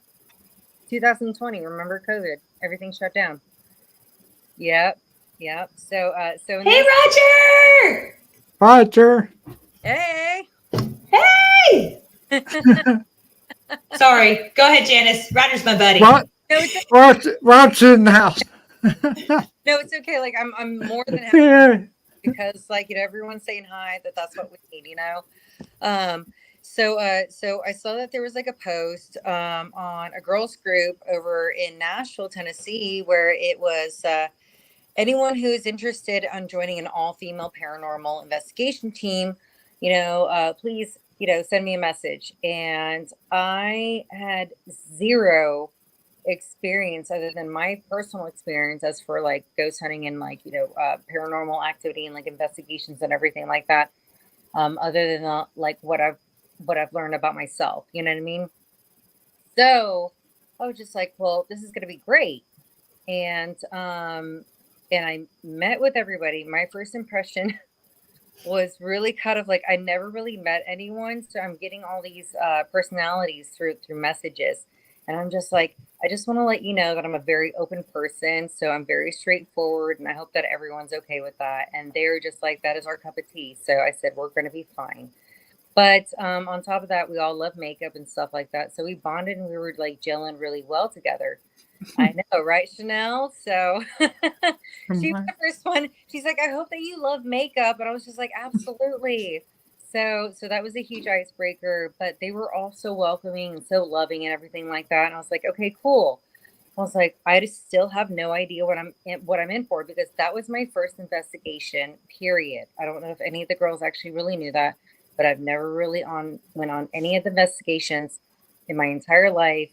2020. Remember COVID? Everything shut down. Yep. So in Hey, this, Roger! Roger. hey. Hey! Sorry. Go ahead, Janice. Roger's my buddy. What? No, it's Roger in the house. no, it's okay. Like I'm more than happy Yeah. because like everyone's saying hi. That's what we need. So I saw that there was like a post on a girls group over in Nashville, Tennessee, where it was anyone who is interested on joining an all-female paranormal investigation team, please, send me a message. And I had zero experience other than my personal experience as for like ghost hunting and like, paranormal activity and like investigations and everything like that. Other than like what I've learned about myself, you know what I mean? So I was just like, well, this is going to be great. And I met with everybody. My first impression was really kind of like, I never really met anyone. So I'm getting all these personalities through messages. And I'm just like, I just want to let you know that I'm a very open person. So I'm very straightforward. And I hope that everyone's okay with that. And they're just like, that is our cup of tea. So I said, we're going to be fine. But on top of that, we all love makeup and stuff like that. So we bonded and we were like gelling really well together. I know, right, Chinelle? So she was the first one. She's like, I hope that you love makeup. And I was just like, absolutely. So that was a huge icebreaker, but they were all so welcoming and so loving and everything like that. And I was like, okay, cool. I was like, I just still have no idea what I'm in for, because that was my first investigation, period. I don't know if any of the girls actually really knew that, but I've never really went on any of the investigations in my entire life.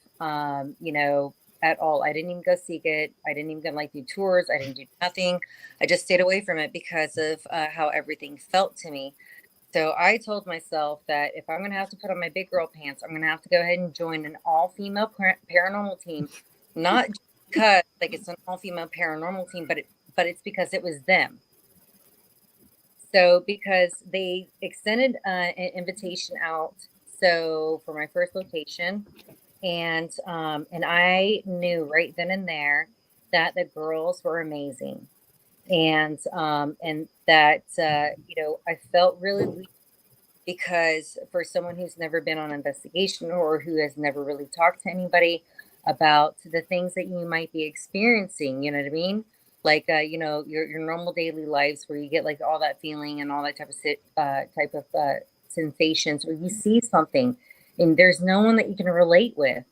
At all. I didn't even go seek it. I didn't even do tours. I didn't do nothing. I just stayed away from it because of how everything felt to me. So I told myself that if I'm going to have to put on my big girl pants, I'm going to have to go ahead and join an all-female paranormal team, not because like it's an all-female paranormal team, but it's because it was them. So because they extended an invitation out, so for my first location. And I knew right then and there that the girls were amazing, and that I felt really weak because for someone who's never been on investigation or who has never really talked to anybody about the things that you might be experiencing, you know what I mean? Like your normal daily lives where you get like all that feeling and all that type of sensations, or you see something. And there's no one that you can relate with.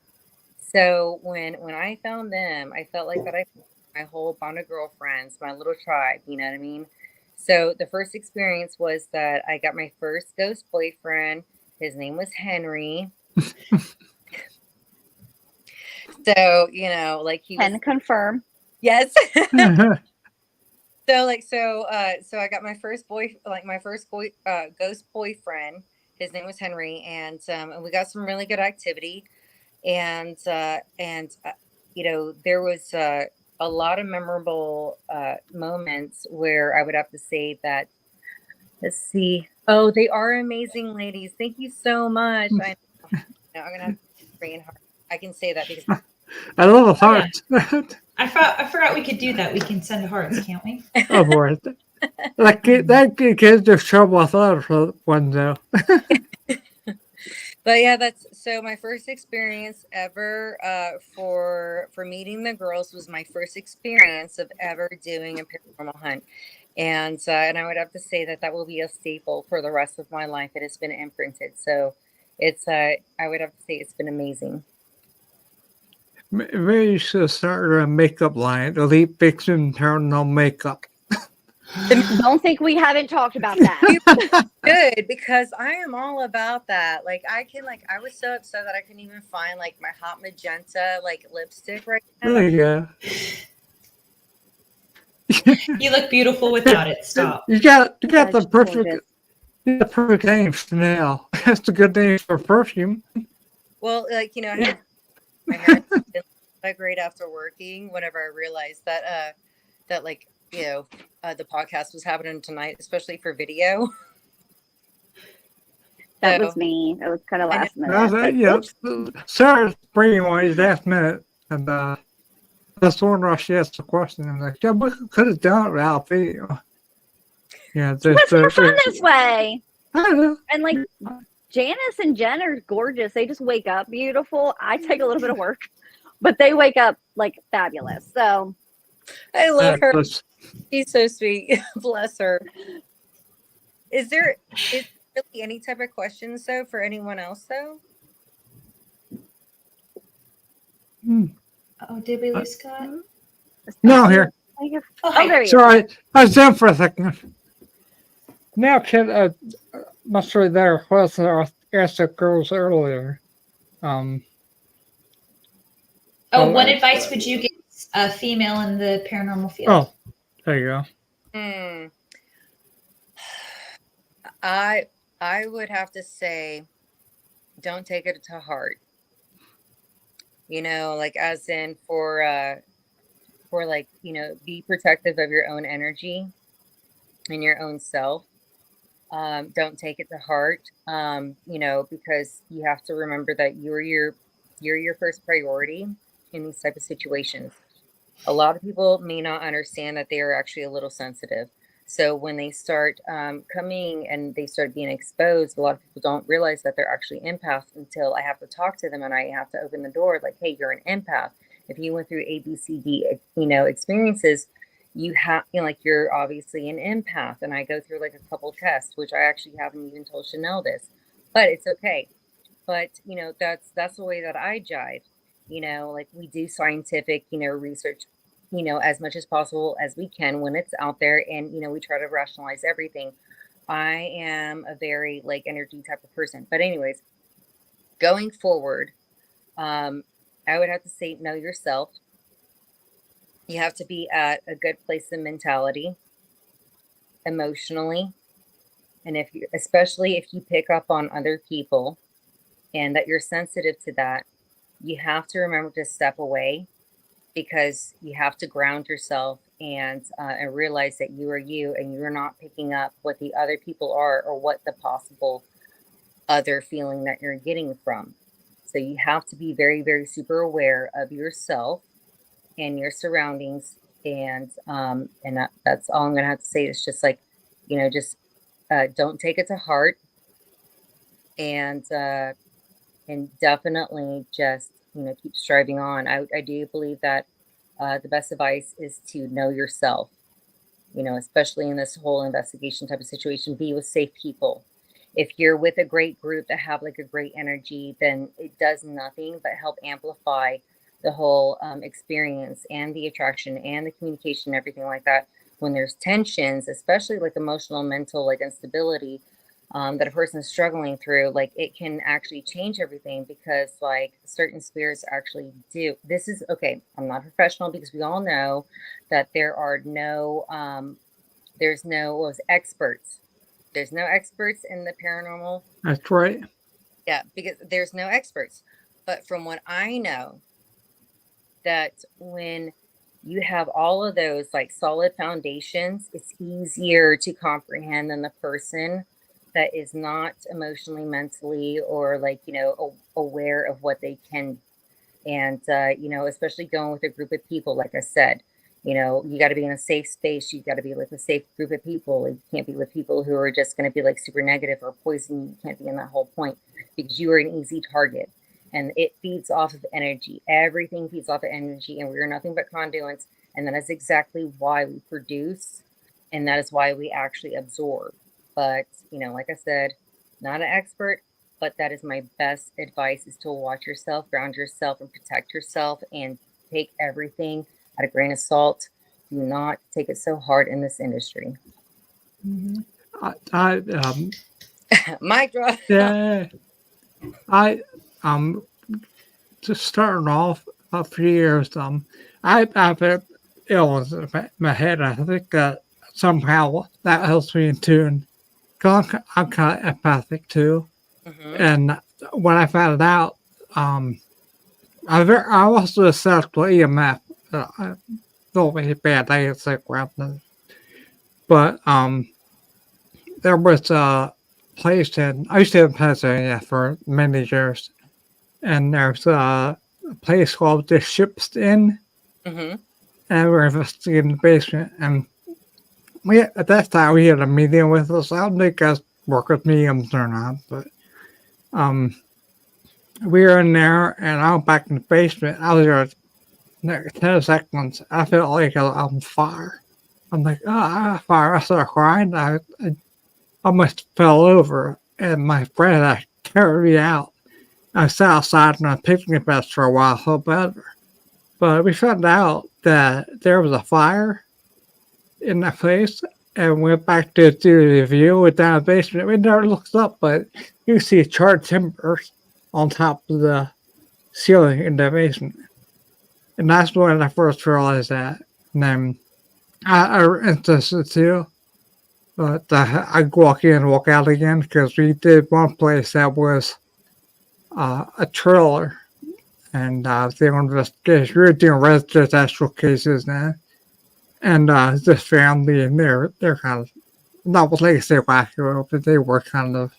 So when I found them, I felt like that I found my whole band of girlfriends, my little tribe, you know what I mean? So the first experience was that I got my first ghost boyfriend. His name was Henry. So, like he was. Can confirm. Yes. So I got my first ghost boyfriend. His name was Henry, and we got some really good activity, and there was a lot of memorable moments where I would have to say that. Let's see. Oh, they are amazing ladies. Thank you so much. I'm gonna have to bring in heart. I can say that because I love hearts. I forgot we could do that. We can send hearts, can't we? Of course. That gives us trouble with other ones, though. But yeah, that's so my first experience ever for meeting the girls was my first experience of ever doing a paranormal hunt. And I would have to say that will be a staple for the rest of my life. It has been imprinted. So it's I would have to say it's been amazing. Maybe you should start a makeup line, Elite Vixen Paranormal Makeup. Don't think we haven't talked about that. Good, because I am all about that. Like I was so upset that I couldn't even find like my hot magenta like lipstick right now. There you go. You look beautiful without it. Stop. You got the perfect name, Chinelle. That's a good name for perfume. Well, I had my hair didn't look that great after working. Whenever I realized that the podcast was happening tonight, especially for video. That was me. It was kind of last minute. Sarah's bringing one last minute. And that's one where she asked the question. I'm like, yeah, we could have done it without video. Yeah, It's more fun this way. I know. And like Janice and Jen are gorgeous. They just wake up beautiful. I take a little bit of work, but they wake up like fabulous. So I love her. That's- She's so sweet. Bless her. Is there really any type of questions though for anyone else though? Oh, did we lose Scott? No, here. Oh, there he is. Sorry, I was down for a second. Now, kid, not sure there was asked the girls earlier. What Oh, advice would you give a female in the paranormal field? Oh, there you go. I would have to say, don't take it to heart. You know, like as in for like, you know, be protective of your own energy and your own self. Don't take it to heart. You know, because you have to remember that you're your first priority in these type of situations. A lot of people may not understand that they are actually a little sensitive. So when they start coming and they start being exposed, a lot of people don't realize that they're actually empaths until I have to talk to them and I have to open the door like, hey, you're an empath. If you went through A, B, C, D, you know, experiences, you have, you know, like you're obviously an empath. And I go through like a couple tests, which I actually haven't even told Chinelle this, but it's okay. But, you know, that's the way that I jive. You know, like we do scientific, you know, research, you know, as much as possible as we can when it's out there. And, you know, we try to rationalize everything. I am a very like energy type of person. But anyways, going forward, I would have to say, know yourself. You have to be at a good place in mentality, emotionally. And especially if you pick up on other people and that you're sensitive to that, you have to remember to step away because you have to ground yourself and realize that you are you and you're not picking up what the other people are or what the possible other feeling that you're getting from. So you have to be very, very super aware of yourself and your surroundings. And that's all I'm going to have to say. It's just like, you know, just don't take it to heart and definitely just, you know, keep striving on. I do believe that the best advice is to know yourself, you know, especially in this whole investigation type of situation. Be with safe people. If you're with a great group that have like a great energy, then it does nothing but help amplify the whole experience and the attraction and the communication, everything like that. When there's tensions, especially like emotional, mental, like instability that a person is struggling through, like it can actually change everything because like certain spirits actually do. This is okay. I'm not professional because we all know that there are no, there's no experts. There's no experts in the paranormal. That's right. Yeah, because there's no experts. But from what I know, that when you have all of those like solid foundations, it's easier to comprehend than the person that is not emotionally, mentally, or like, you know, aware of what they can. And, you know, especially going with a group of people, like I said, you know, you got to be in a safe space. You got to be with a safe group of people. You can't be with people who are just going to be like super negative or poison. You can't be in that whole point because you are an easy target. And it feeds off of energy. Everything feeds off of energy, and we are nothing but conduits. And that is exactly why we produce, and that is why we actually absorb. But, you know, like I said, not an expert, but that is my best advice is to watch yourself, ground yourself, and protect yourself, and take everything at a grain of salt. Do not take it so hard in this industry. Mm-hmm. Mic drop. Yeah. Just starting off a few years, I've had illness in my head. I think that somehow that helps me in tune. Cause I'm kind of empathic too. Mm-hmm. And when I found out, I also assessed with EMF. Don't make it bad. I get sick around this. But there was a place I used to live in Pennsylvania for many years, and there's a place called the Ship's Inn, Mm-hmm. and we were investigating the basement. And we at that time we had a medium with us. I don't think guys work with mediums or not, but we were in there, and I went back in the basement. I was there next 10 seconds. I felt like I was on fire. I'm like, fire. I started crying. I almost fell over, and my friend carried me out. I sat outside on a picnic bench for a while, so better. But we found out that there was a fire in that place, and went back to do the view with down the basement. We never looked up, but you see charred timbers on top of the ceiling in the basement. And that's when I first realized that. And then I interested too. But I'd walk in and walk out again because we did one place that was a trailer. And they were investigating. We were doing residential cases now. And this family, and they're kind of, not like I say wacky, but they were kind of,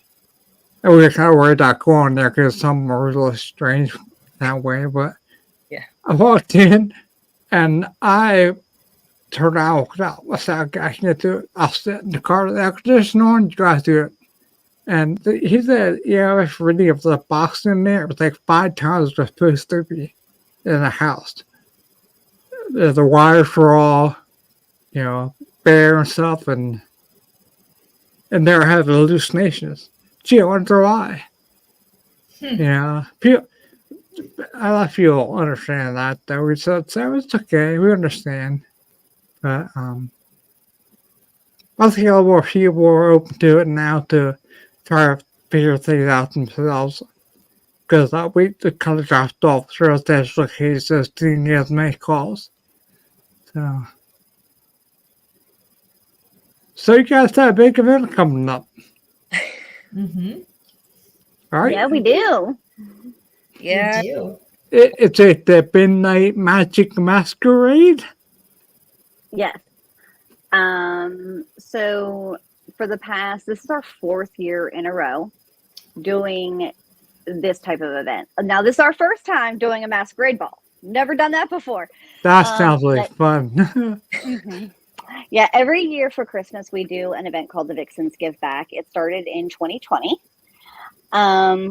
and we were kind of worried about going there because some were really strange that way. But Yeah. I walked in, and I turned around, walked out. I said, I can't do it. I'll sit in the car with the air conditioner on, you guys do it. And he said, yeah, it's really of the box in there. It was like 5 times it was supposed to be in the house. The wires were all, bare and stuff, and they were having hallucinations. Gee, I wonder why. Yeah, I feel understand that though. So it's okay. We understand, but I think a lot more people are open to it now to try to figure things out themselves. Because we kind of dropped off residential cases, didn't get as many calls. So you guys have a big event coming up. Mm-hmm. All right? Yeah, we do. Yeah. We do. It's at the Midnight Magic Masquerade? Yes. So for this is our 4th year in a row doing this type of event. Now, this is our first time doing a masquerade ball. Never done that before. That sounds like fun. Mhm. Yeah, every year for Christmas, we do an event called the Vixens Give Back. It started in 2020.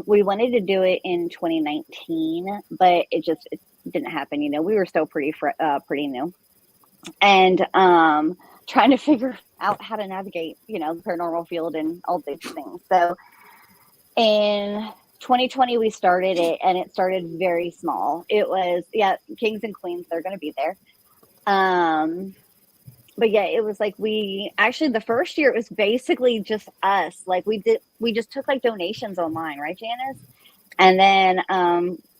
We wanted to do it in 2019, but it didn't happen. We were still pretty new, and trying to figure out how to navigate, the paranormal field and all these things. So in 2020, we started it, and it started very small. It was, kings and queens, they're going to be there. But yeah, it was like the first year it was basically just us. Like we just took like donations online, right, Janice? And then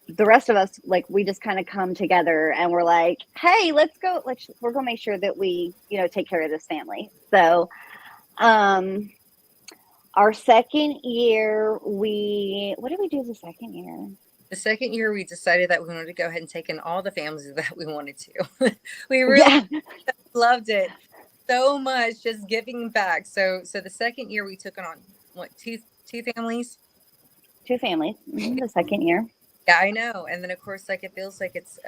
the rest of us, like, we just kind of come together and we're like, hey, we're gonna make sure that we, take care of this family. So our second year, what did we do the second year? The second year, we decided that we wanted to go ahead and take in all the families that we wanted to. We really loved it so much, just giving back. So the second year, we took on what, two families? 2 families. The second year. Yeah, I know. And then of course, like, it feels like it's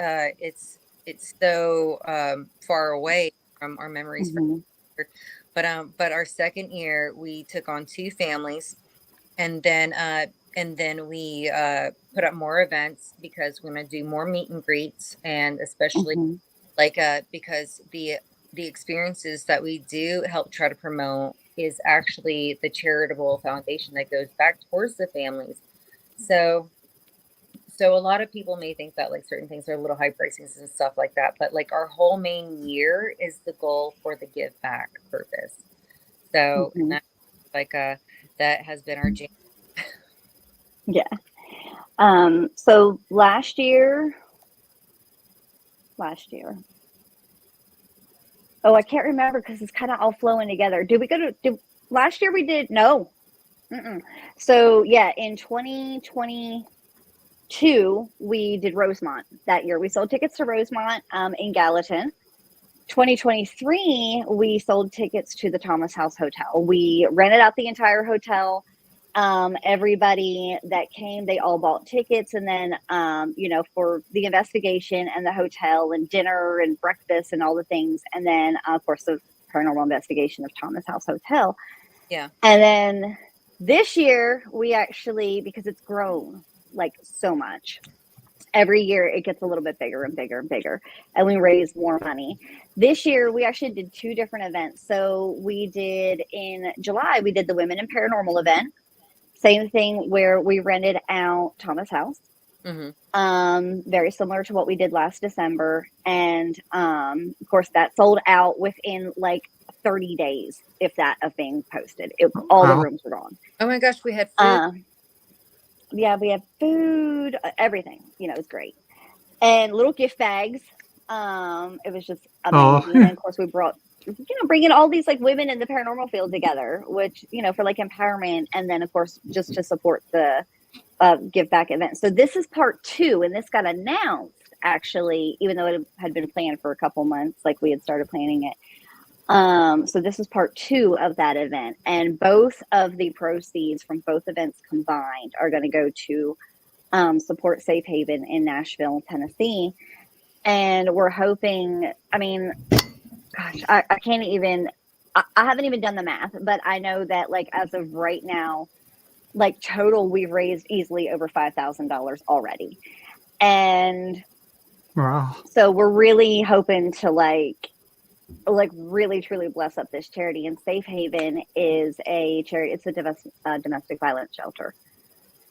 so far away from our memories. Mm-hmm. But our second year, we took on 2 families, and then we put up more events because we're going to do more meet and greets, and especially because the experiences that we do help try to promote is actually the charitable foundation that goes back towards the families. So a lot of people may think that like certain things are a little high pricings and stuff like that, but like our whole main year is the goal for the give back purpose. So and that's like that has been our jam. Yeah. So last year. Oh, I can't remember because it's kind of all flowing together. Did we go to last year? We did no. So yeah, in 2022 we did Rosemont that year. We sold tickets to Rosemont in Gallatin. 2023 we sold tickets to the Thomas House Hotel. We rented out the entire hotel. everybody that came, they all bought tickets, and then for the investigation and the hotel and dinner and breakfast and all the things, and then of course the paranormal investigation of Thomas House Hotel. Yeah. And then this year we actually, because it's grown like so much, every year it gets a little bit bigger and bigger and bigger, and we raise more money. This year we actually did 2 different events. So we did in July, we did the Women in Paranormal event. Same thing where we rented out Thomas House. Very similar to what we did last December. And of course that sold out within like 30 days, if that, of being posted. All the rooms were gone. Oh my gosh, we had food. Yeah, we had food, everything. It was great. And little gift bags. It was just amazing. And of course we brought, bringing all these like women in the paranormal field together, which, for like empowerment. And then of course, just to support the give back event. So this is part 2, and this got announced actually, even though it had been planned for a couple months, like we had started planning it. So this is part 2 of that event, and both of the proceeds from both events combined are going to go to support Safe Haven in Nashville, Tennessee. And we're hoping, gosh, I can't even, I haven't even done the math, but I know that like as of right now, like total, we've raised easily over $5,000 already. And Wow. So we're really hoping to like really truly bless up this charity. And Safe Haven is a charity. It's a domestic violence shelter.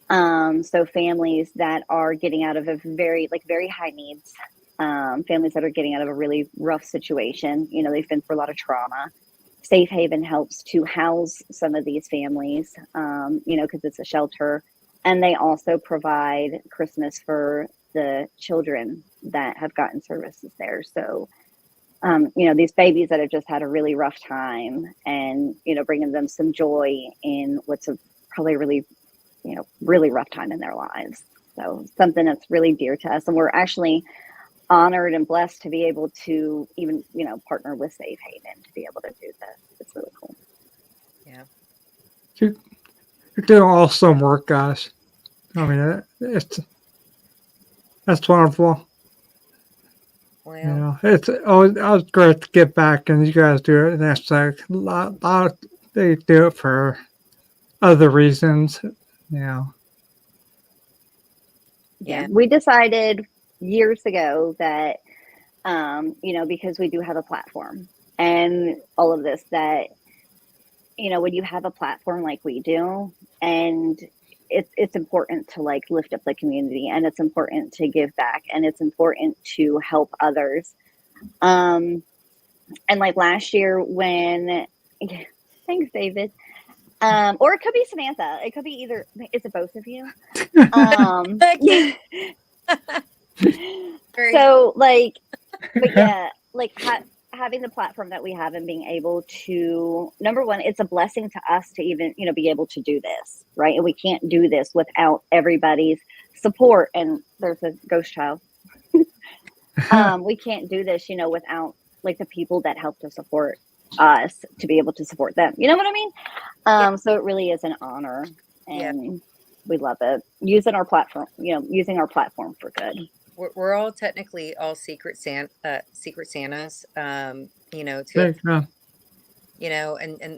So families that are getting out of a very high needs, families that are getting out of a really rough situation, they've been through a lot of trauma. Safe Haven helps to house some of these families, because it's a shelter, and they also provide Christmas for the children that have gotten services there. So, these babies that have just had a really rough time, and, bringing them some joy in what's probably a really, really rough time in their lives. So something that's really dear to us. And we're actually honored and blessed to be able to even, partner with Safe Haven to be able to do this. It's really cool. Yeah. You're doing awesome work, guys. That's wonderful. Well, It's always great to get back, and you guys do it. And that's like a lot they do it for other reasons. Yeah. We decided years ago that, because we do have a platform and all of this, that, when you have a platform like we do, and it's important to like lift up the community, and it's important to give back, and it's important to help others. And like last year thanks, David. Or it could be Samantha. It could be either. Is it both of you? So but yeah, having the platform that we have and being able to, number one, it's a blessing to us to even, be able to do this, right? And we can't do this without everybody's support. And there's a ghost child. We can't do this, without like the people that help to support us to be able to support them. You know what I mean? So it really is an honor, and we love it. Using our platform for good. We're all technically all secret Santas, and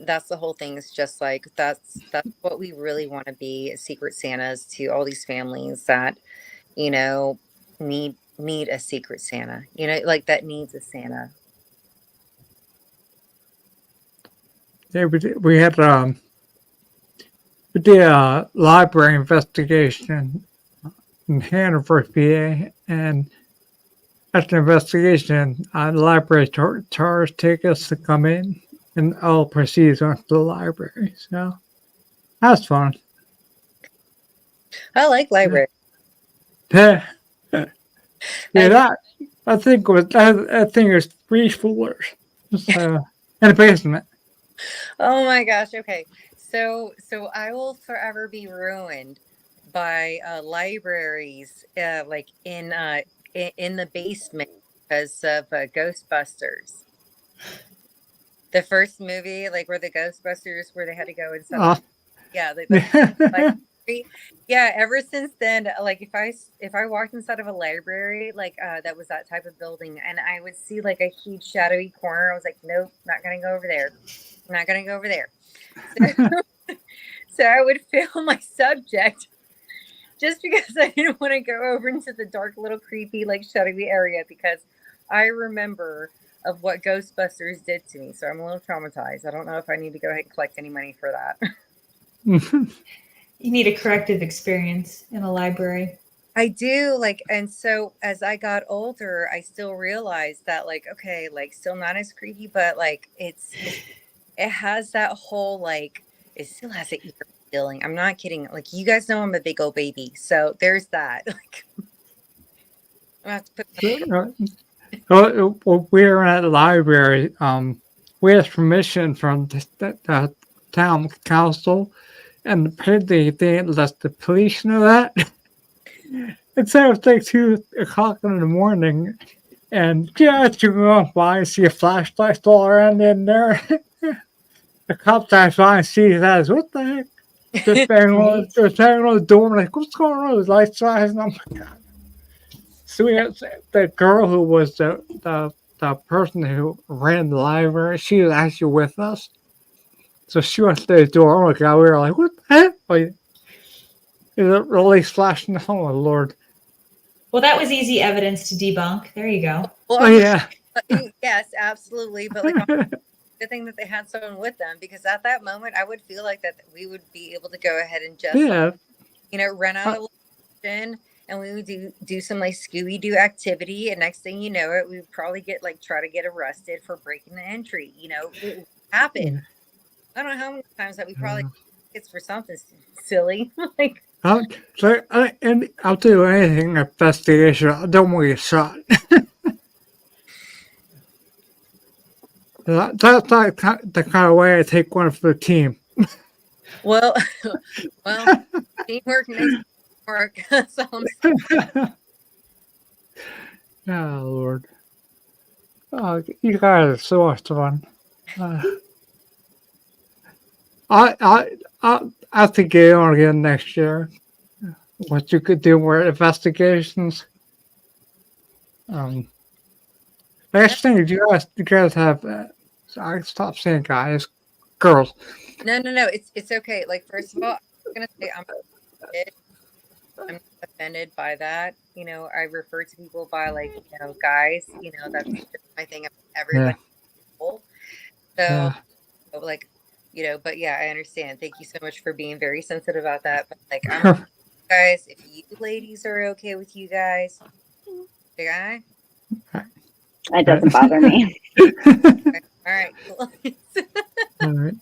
that's the whole thing. Is just like, that's what we really want to be, secret Santas to all these families that, need a secret Santa, like that needs a Santa. Yeah, we did a library investigation in Hanover, PA, and at the investigation, the library charged tickets to come in, and all proceeds went to the library. So that's fun. I like library. Yeah, I think is 3 floors, in a basement. Oh my gosh. Okay. So I will forever be ruined by libraries, like in the basement, because of Ghostbusters. The first movie, like where the Ghostbusters, where they had to go inside. Yeah, like yeah. Ever since then, like if I walked inside of a library, like that was that type of building, and I would see like a huge shadowy corner, I was like, nope, not gonna go over there. I'm not gonna go over there. So, so I would film my subject just because I didn't want to go over into the dark, little creepy, like shadowy area because I remember of what Ghostbusters did to me. So I'm a little traumatized. I don't know if I need to go ahead and collect any money for that. You need a corrective experience in a library. I do, like, and so as I got older, I still realized that, like, okay, like, still not as creepy, but like, it has that whole like, it still has an eerie feeling. I'm not kidding. Like, you guys know I'm a big old baby, so there's that. Like, I'm gonna have to put. Well, we were at the library. We had permission from the town council, and apparently they didn't let the police know that. And so it was like 2 o'clock in the morning, and yeah, you go by and see a flashlight all around in there. The cops I finally see that. What the heck? They're banging on the door. I'm like, what's going on? The lights flashing. I'm like, God. So we had the girl who was the person who ran the library. She was actually with us. So she went to the door. Oh my God, we were like, what the heck? Like, is it really flashing? Oh my Lord. Well, that was easy evidence to debunk. There you go. Well, Oh yeah. yes, absolutely. But like, good thing that they had someone with them because at that moment, I would feel like that we would be able to go ahead and just, Yeah. like, run out of location, and we would do some like Scooby Doo activity, and next thing you know, it we would probably try to get arrested for breaking the entry. It would happen. I don't know how many times that we probably it's for something silly like. I'll do anything investigation. I don't want to get shot. That's like the kind of way I take one for the team. Well, teamwork makes work. So Oh Lord! Oh, you guys are so much fun. I think get on again next year. What you could do more investigations. Next thing you guys have. Sorry, stop saying guys, girls. No, it's okay. Like, first of all, I'm gonna say I'm not offended by that. I refer to people by like guys. That's just my thing. Everybody. Yeah. So, like, but yeah, I understand. Thank you so much for being very sensitive about that. But like, I'm guys, if you ladies are okay with you guys, okay? It doesn't bother me. Okay. All right, cool. All right,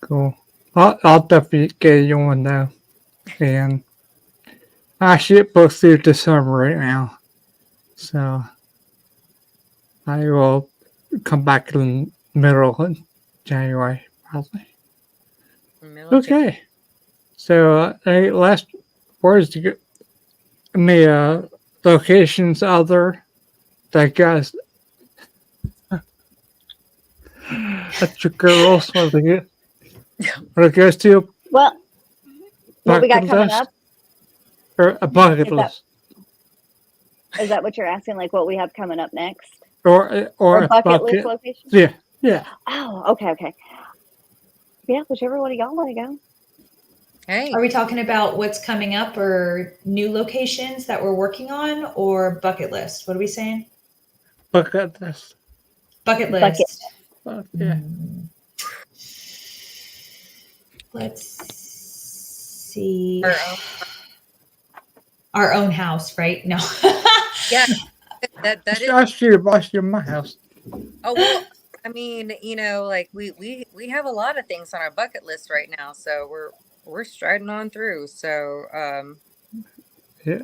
cool. I'll definitely get you one now. And I should book through December right now, so I will come back in the middle of January probably. Okay. So any last words to get? Any locations out there that guys that your girls want to go to? Well, what we got coming up? Or a bucket list. Is that what you're asking? Like what we have coming up next? Or a bucket list location? Yeah. Oh, okay. Yeah, whichever one of y'all want to go. Hey. Are we talking about what's coming up or new locations that we're working on or bucket list? What are we saying? Bucket list. Bucket list. Yeah. Let's see. Our own house, right? No. Yeah. That is. I should my house. Oh well, I mean, like we have a lot of things on our bucket list right now, so we're striding on through. So yeah.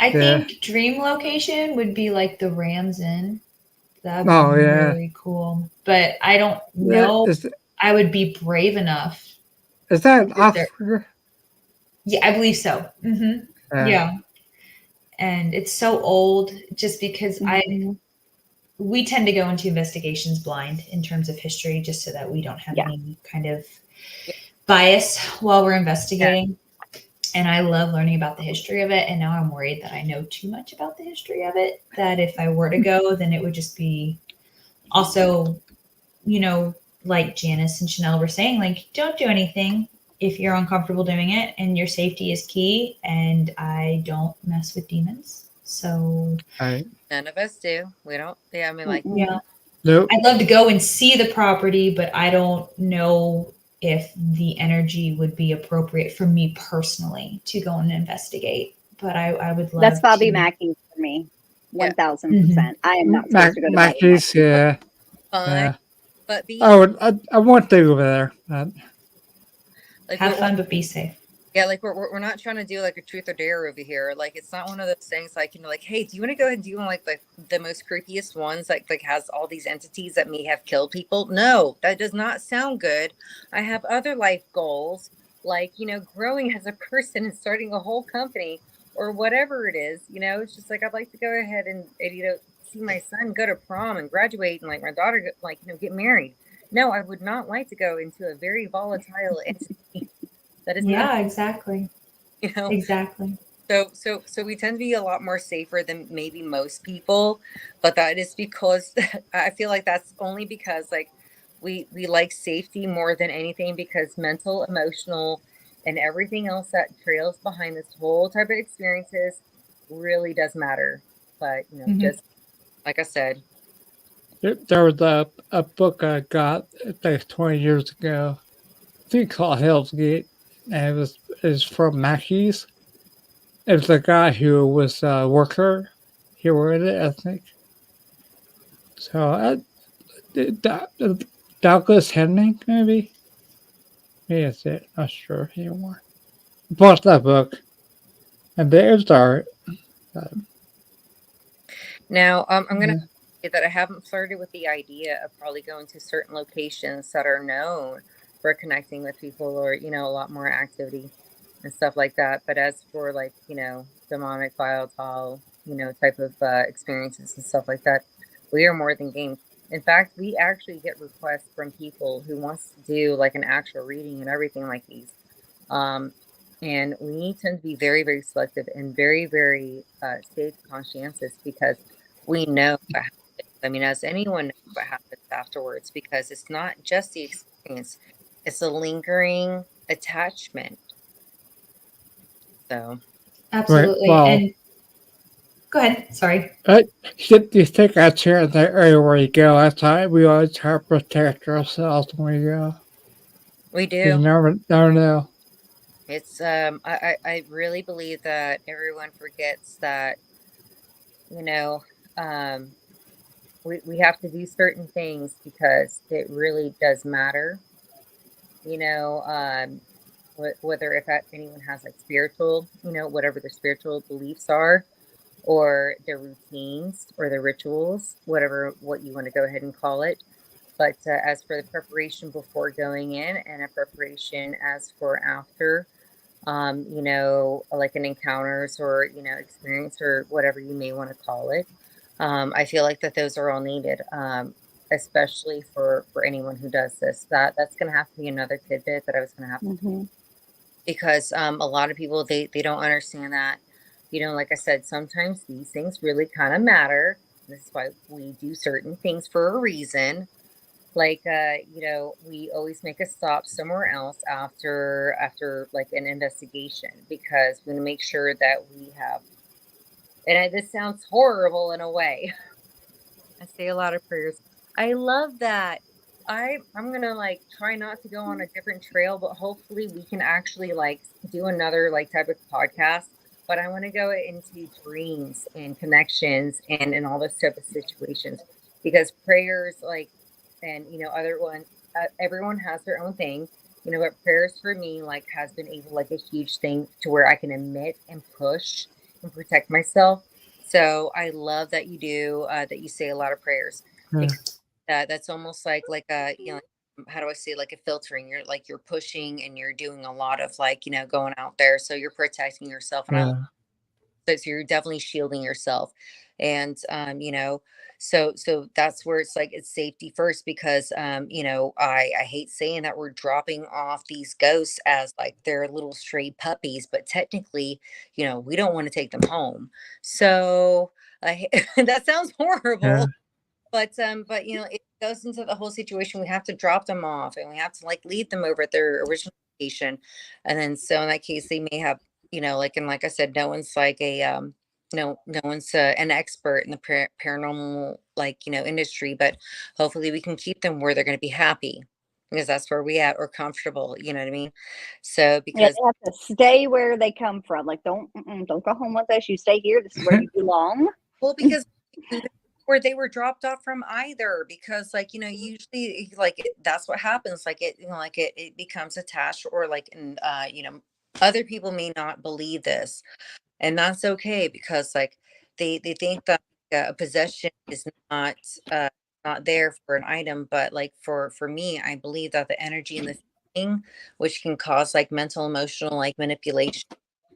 I think dream location would be like the Rams Inn. That'd be really cool. But I don't know. I would be brave enough. Is that Africa? Yeah, I believe so. Mm-hmm. Yeah. And it's so old just because we tend to go into investigations blind in terms of history, just so that we don't have any kind of bias while we're investigating. And I love learning about the history of it. And now I'm worried that I know too much about the history of it, that if I were to go, then it would just be also, you know, like Janice and Chinelle were saying, like, don't do anything if you're uncomfortable doing it, and your safety is key. And I don't mess with demons. So Right. None of us do. We don't. Yeah, I mean, like, Mm-mm. yeah, Nope. I'd love to go and see the property, but I don't know if the energy would be appropriate for me personally to go and investigate. But I would love That's Bobby to. Mackey for me. Yeah. 1000%. I am not supposed to go to Bobby Mackey. Mackey's, yeah. fun, Yeah. but be I want to go there. like Have we're- fun, but be safe. Yeah, like we're not trying to do like a truth or dare over here. Like it's not one of those things like, you know, like, hey, do you want to go ahead and do one like the most creepiest ones like has all these entities that may have killed people? No, that does not sound good. I have other life goals, like, you know, growing as a person and starting a whole company or whatever it is. You know, it's just like I'd like to go ahead and you know, see my son go to prom and graduate and like my daughter like, you know, get married. No, I would not like to go into a very volatile entity. That is Yeah, not, exactly. you know. Exactly. So we tend to be a lot more safer than maybe most people, but that is because I feel like that's only because like we like safety more than anything, because mental, emotional, and everything else that trails behind this whole type of experiences really does matter. But you know, Mhm. just like I said, There was a book I got like 20 years ago. I think called Hell's Gate, and it's from Mackey's. It was a guy who was a worker. He wrote it, I think. So Douglas Henning, maybe. Maybe that's it. Not sure anymore. Bought that book, and there's art. now I'm gonna Yeah. say that I haven't flirted with the idea of probably going to certain locations that are known for connecting with people, or you know, a lot more activity and stuff like that. But as for like, you know, demonic volatile, you know, type of experiences and stuff like that, we are more than game. In fact, we actually get requests from people who wants to do like an actual reading and everything like these. Um, and we tend to be very, very selective and very, very safe conscientious, because we know what happens. I mean, as anyone knows what happens afterwards, because it's not just the experience, it's a lingering attachment. So Absolutely. Well, And go ahead. Sorry. you take a chair there everywhere you go. That's why we always try to protect ourselves when we go. we 'Cause you do. never know. It's I really believe that everyone forgets that, you know, um we have to do certain things because it really does matter. You know, whether if anyone has like spiritual, you know, whatever their spiritual beliefs are, or their routines or their rituals, whatever what you want to go ahead and call it. But as for the preparation before going in and a preparation as for after, you know, like an encounters or, you know, experience or whatever you may want to call it. I feel like that those are all needed, especially for anyone who does this. That's going to have to be another tidbit that I was going to have to, Mm-hmm. because a lot of people they don't understand that, you know, like I said, sometimes these things really kind of matter. This is why we do certain things for a reason. Like you know, we always make a stop somewhere else after like an investigation, because we want to make sure that we have, this sounds horrible in a way. I say a lot of prayers. I love that. I'm gonna like try not to go on a different trail, but hopefully we can actually like do another like type of podcast. But I want to go into dreams and connections and all this type of situations, because prayers like, and you know, other one everyone has their own thing, you know, but prayers for me like has been able like a huge thing to where I can emit and push and protect myself. So I love that you do that. You say a lot of prayers, Yeah. because that's almost like a, you know, how do I say, like a filtering. You're like you're pushing and you're doing a lot of like, you know, going out there. So you're protecting yourself, and I Yeah. so you're definitely shielding yourself. And you know, So that's where it's like it's safety first, because I hate saying that we're dropping off these ghosts as like they're little stray puppies, but technically, we don't want to take them home. So that sounds Yeah. horrible, but it goes into the whole situation. We have to drop them off, and we have to like lead them over at their original location. And then so in that case, they may have, like I said, no one's like no one's an expert in the paranormal industry, but hopefully we can keep them where they're going to be happy, because that's where we at, or comfortable. You know what I mean? So Yeah, because they have to stay where they come from. Like, don't go home with us. You stay here. This is where you belong. Well, because where they were dropped off from either, because usually that's what happens, it becomes attached, or and other people may not believe this, and that's okay, because they think that a possession is uh not there for an item, but for me, I believe that the energy and the feeling, which can cause mental emotional manipulation,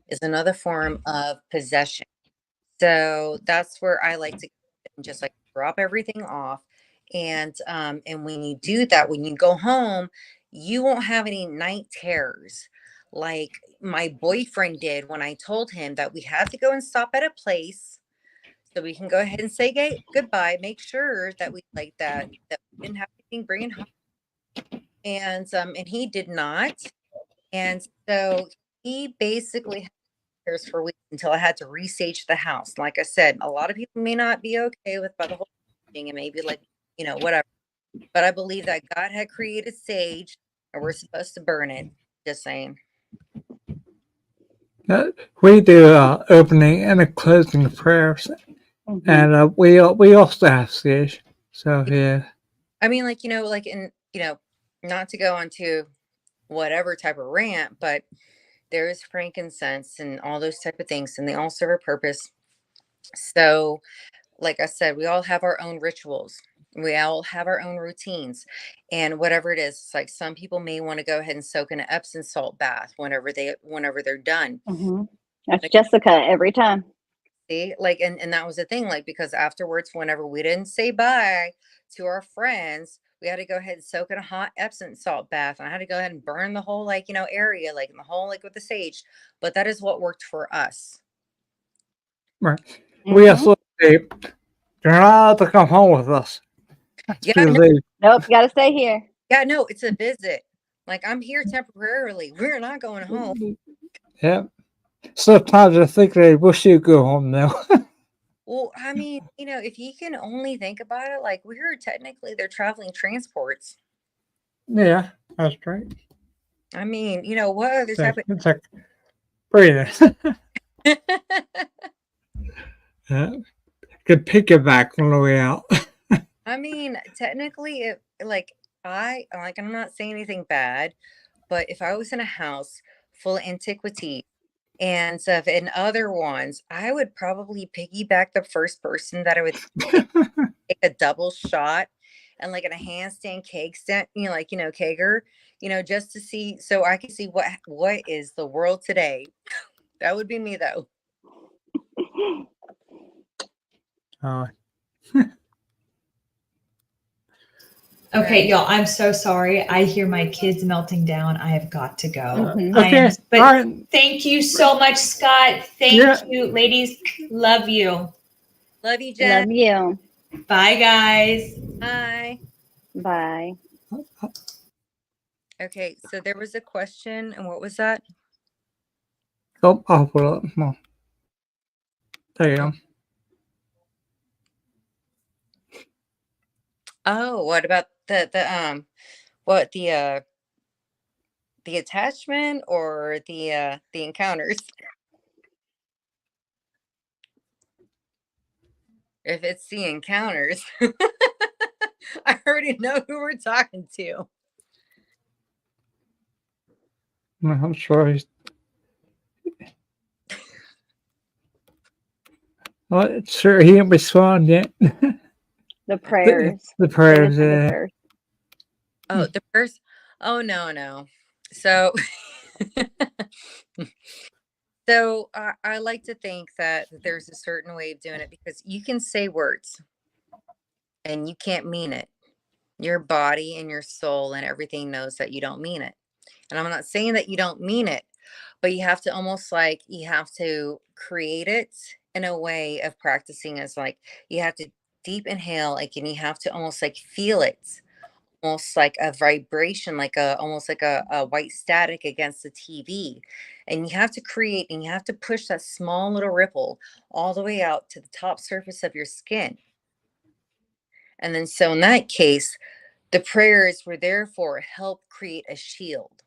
is another form of possession. So that's where I like to just drop everything off. And when you do that, when you go home, you won't have any night terrors like my boyfriend did when I told him that we had to go and stop at a place so we can go ahead and say goodbye, make sure that we that we didn't have anything bringing home. And he did not. And so he basically for weeks until I had to resage the house. Like I said, a lot of people may not be okay with by the whole thing, and maybe whatever. But I believe that God had created sage, and we're supposed to burn it. Just saying. We do opening and a closing prayers, Mm-hmm. and we also have sage. So yeah. I mean, not to go onto whatever type of rant, but there is frankincense and all those type of things, and they all serve a purpose. So, like I said, we all have our own rituals. We all have our own routines, and whatever it is, it's like some people may want to go ahead and soak in an Epsom salt bath whenever they're done. Mm-hmm. That's Jessica every time. See, and that was the thing, because afterwards, whenever we didn't say bye to our friends, we had to go ahead and soak in a hot Epsom salt bath, and I had to go ahead and burn the whole area, in the whole with the sage. But that is what worked for us. Right. Mm-hmm. We also say, you're not allowed to come home with us. Yeah, Nope, you gotta stay here. Yeah, no, it's a visit. I'm here temporarily. We're not going home. Yeah. Sometimes I think they wish you go home now. Well, I mean, if you can only think about it, we're technically they're traveling transports. Yeah, that's right. I mean, what other type of It's like breathing. Yeah. Could piggyback on the way out. I mean, technically, I'm not saying anything bad, but if I was in a house full of antiquity and stuff and other ones, I would probably piggyback the first person that I would take a double shot and in a handstand keg stand, kegger, just to see, so I can see what is the world today. That would be me though. Okay, y'all, I'm so sorry. I hear my kids melting down. I have got to go. Mm-hmm. Okay. But all right. thank you so much, Scott. Thank you, ladies. Love you. Love you, Jen. Love you. Bye, guys. Bye. Bye. Okay, so there was a question, and what was that? Oh, I'll put it up. Come on. There you go. Oh, what about the attachment or the encounters? If it's the encounters, I already know who we're talking to. I'm sure he's. Well, sure, he didn't respond yet. The prayers. The prayers, The yeah. prayers. Oh, the first. Oh no. So, I like to think that there's a certain way of doing it, because you can say words. and you can't mean it. Your body and your soul and everything knows that you don't mean it. And I'm not saying that you don't mean it, but you have to almost like, you have to create it in a way of practicing as like, you have to deep inhale, like, and you have to almost like feel it, almost like a vibration, like almost like a white static against the TV. And you have to create, and you have to push that small little ripple all the way out to the top surface of your skin. And then, so in that case, the prayers were therefore help create a shield.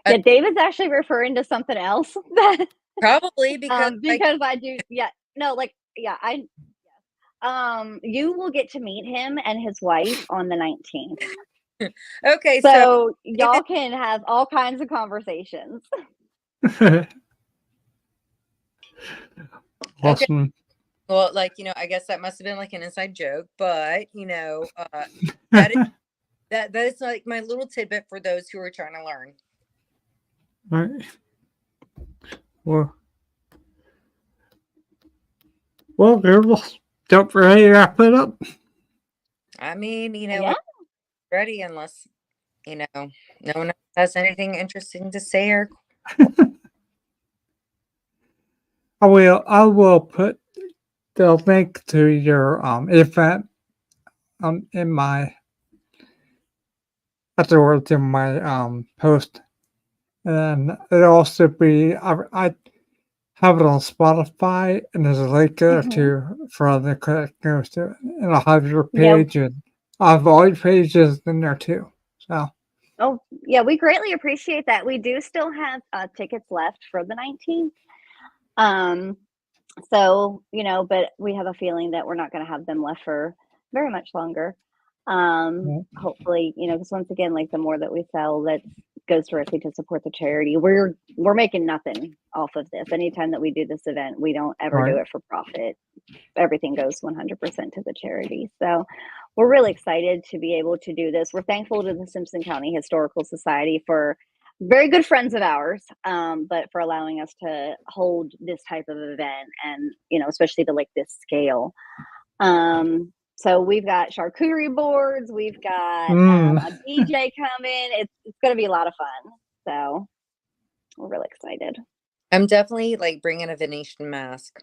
Yeah, David's actually referring to something else. Probably because because I do, yeah, no, like, yeah, you will get to meet him and his wife on the 19th. okay, So y'all can have all kinds of conversations. Awesome. Okay. Well, like, I guess that must have been like an inside joke, but that is like my little tidbit for those who are trying to learn. All right. Well, girls, don't ready to wrap it up. I mean, Yeah. I'm ready unless, no one has anything interesting to say or. I will put the link to your event in my afterwards in my post, and it'll also be I have it on Spotify, and there's a link there too for the that goes to it, and I'll have your page, and I'll have all your pages in there too. So. Oh yeah, we greatly appreciate that. We do still have tickets left for the 19th. So, but we have a feeling that we're not going to have them left for very much longer. Hopefully, because once again, like the more that we sell, that goes directly to support the charity. We're making nothing off of this. Anytime that we do this event, we don't ever do it for profit. Everything goes 100% to the charity. So we're really excited to be able to do this. We're thankful to the Simpson County Historical Society for very good friends of ours, but for allowing us to hold this type of event, and especially to like this scale. So we've got charcuterie boards, we've got a DJ coming. It's going to be a lot of fun. So we're really excited. I'm definitely like bringing a Venetian mask.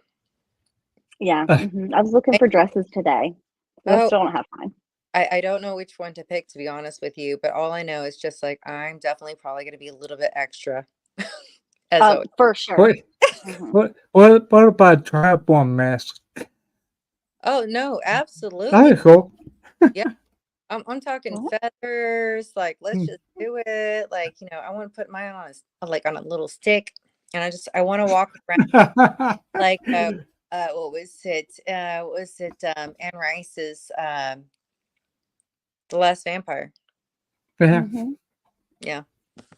Yeah, I was looking for dresses today. I still don't have time. I don't know which one to pick, to be honest with you, but all I know is just like I'm definitely probably going to be a little bit extra. For sure. What about tribal mask? Oh no, absolutely. That's cool. Yeah, I'm talking feathers. Like, let's just do it. Like, I want to put mine on a little stick, and I want to walk around like what was it? Anne Rice's The Last Vampire. Yeah. Yeah.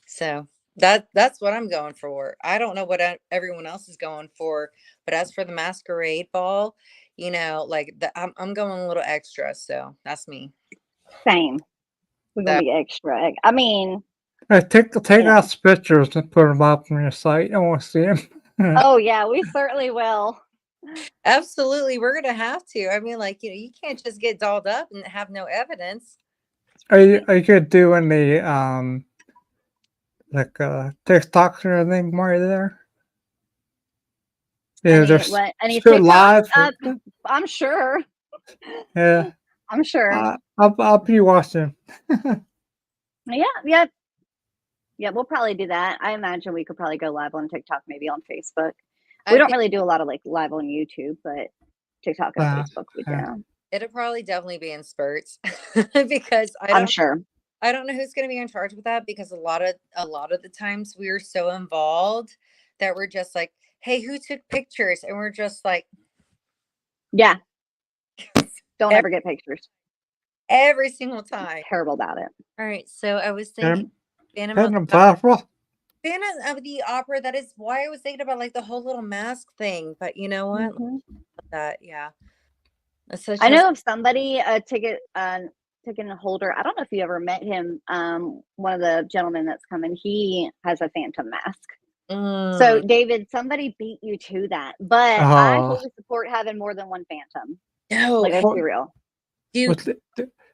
So that's what I'm going for. I don't know what everyone else is going for, but as for the masquerade ball, I'm going a little extra. So that's me. Same. We're gonna be extra. I mean, take out pictures and put them up on your site. I want to see them. Oh yeah, we certainly will. Absolutely, we're gonna have to. I mean, like, you can't just get dolled up and have no evidence. Are you gonna do any like TikToks or anything more there? Yeah, there's any live. I'm sure. Yeah, I'm sure. I'll be watching. Yeah. We'll probably do that. I imagine we could probably go live on TikTok, maybe on Facebook. We don't really do a lot of like live on YouTube, but TikTok and Facebook we do. It'll probably definitely be in spurts because I'm sure. I don't know who's going to be in charge with that, because a lot of the times we're so involved that we're just like, hey, who took pictures? And we're just like, yeah, don't ever get pictures every single time. Terrible about it. All right, so I was thinking Phantom of the Opera. That is why I was thinking about like the whole little mask thing. But you know what? I know of somebody, a ticket holder. I don't know if you ever met him. One of the gentlemen that's coming, he has a phantom mask. So, David, somebody beat you to that, but I Oh, fully support having more than one phantom. No, Like, let's be real. dude,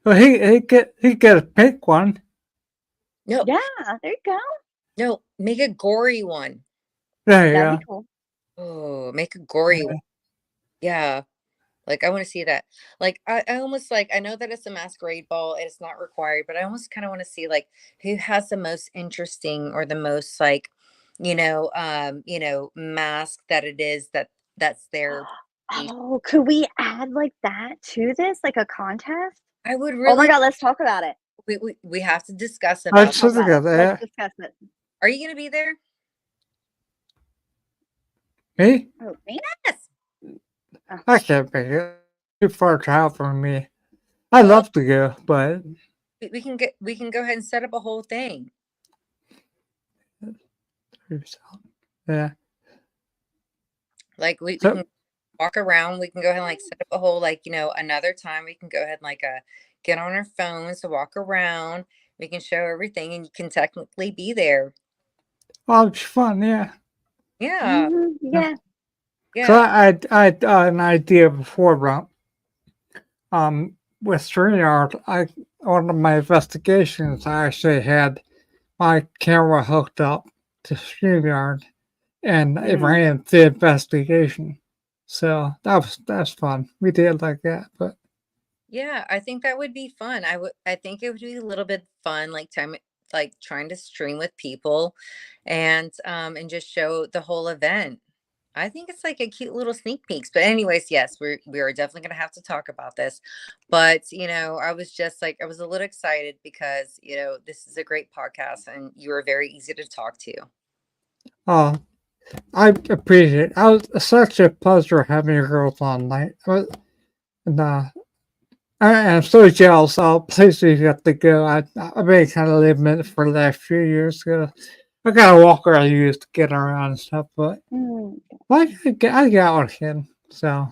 well, he get a pink one. no, Yeah, there you go. no, make a gory one. There you That'd go. be cool. Oh, make a gory one. Yeah. Like, I want to see that. Like, I almost like, I know that it's a masquerade ball and it's not required, but I almost kind of want to see like who has the most interesting or the most like, mask that it is that's their. Oh, could we add like that to this, like a contest? I would Oh my really, God, let's talk about it. we have to discuss I about Let's it. talk just about got it. that. Let's discuss it. Are you going to be there? Me? Oh, me? Yes. I can't make it. Too far to travel for me. I'd love to go, but We can go ahead and set up a whole thing. yeah. Like we So can walk around. We can go ahead and like set up a whole like, another time we can go ahead and like get on our phones to walk around. We can show everything and you can technically be there. well, it's fun, yeah. Yeah. Yeah. So Yeah. I had an idea before about with StreamYard. One of my investigations, I actually had my camera hooked up to StreamYard, and it ran the investigation. So that's fun. We did like that, but Yeah. I think that would be fun. I think it would be a little bit fun, like trying to stream with people and just show the whole event. I think it's like a cute little sneak peeks. But anyways, yes, we are definitely gonna have to talk about this. But I was just like I was a little excited because this is a great podcast and you are very easy to talk to. uh, I appreciate it. I was such a pleasure having you girls on night. And I'm so jealous. I'll please you got to go. I've been kind of living it for the last few years. I got a walker I use to get around and stuff, but I got one kid. So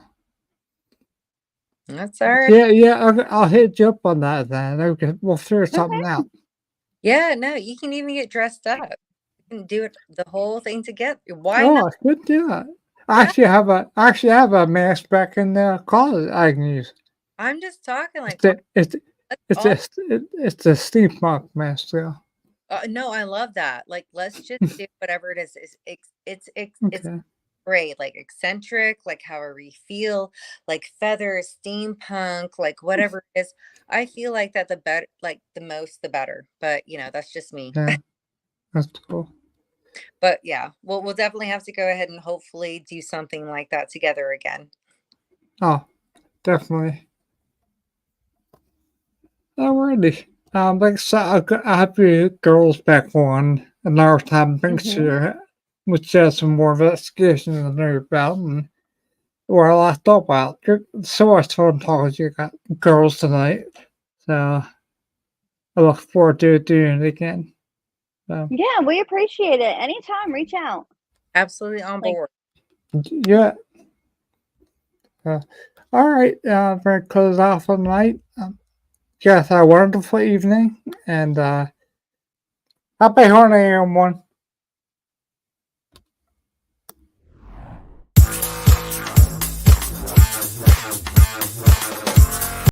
That's all right. yeah, I'll hit you up on that then. Okay, we'll figure something out. Yeah, no, you can even get dressed up. You can do it the whole thing together. Why not? Oh, I could do it. Yeah, I actually have a mask back in the closet I can use. I'm just talking like It's a, it's let's it's all it's a steampunk mask. So. no, I love that. Like let's just do whatever it is. It's Okay. great. Like eccentric, like however you feel, like feathers, steampunk, like whatever it is. I feel like that the better like the most the better. But that's just me. Yeah, that's cool. But yeah, we'll definitely have to go ahead and hopefully do something like that together again. Oh, definitely. Alrighty. Like so, I'll have you girls back on another time next year, which has some more investigations to know about and where I left off about. So much fun talking to you girls tonight. So I look forward to doing it again. So, Yeah, we appreciate it. Anytime, reach out. Absolutely on Like, board. yeah. All right. We're going to close off for the night. Guys, have a wonderful evening and happy hunting, everyone.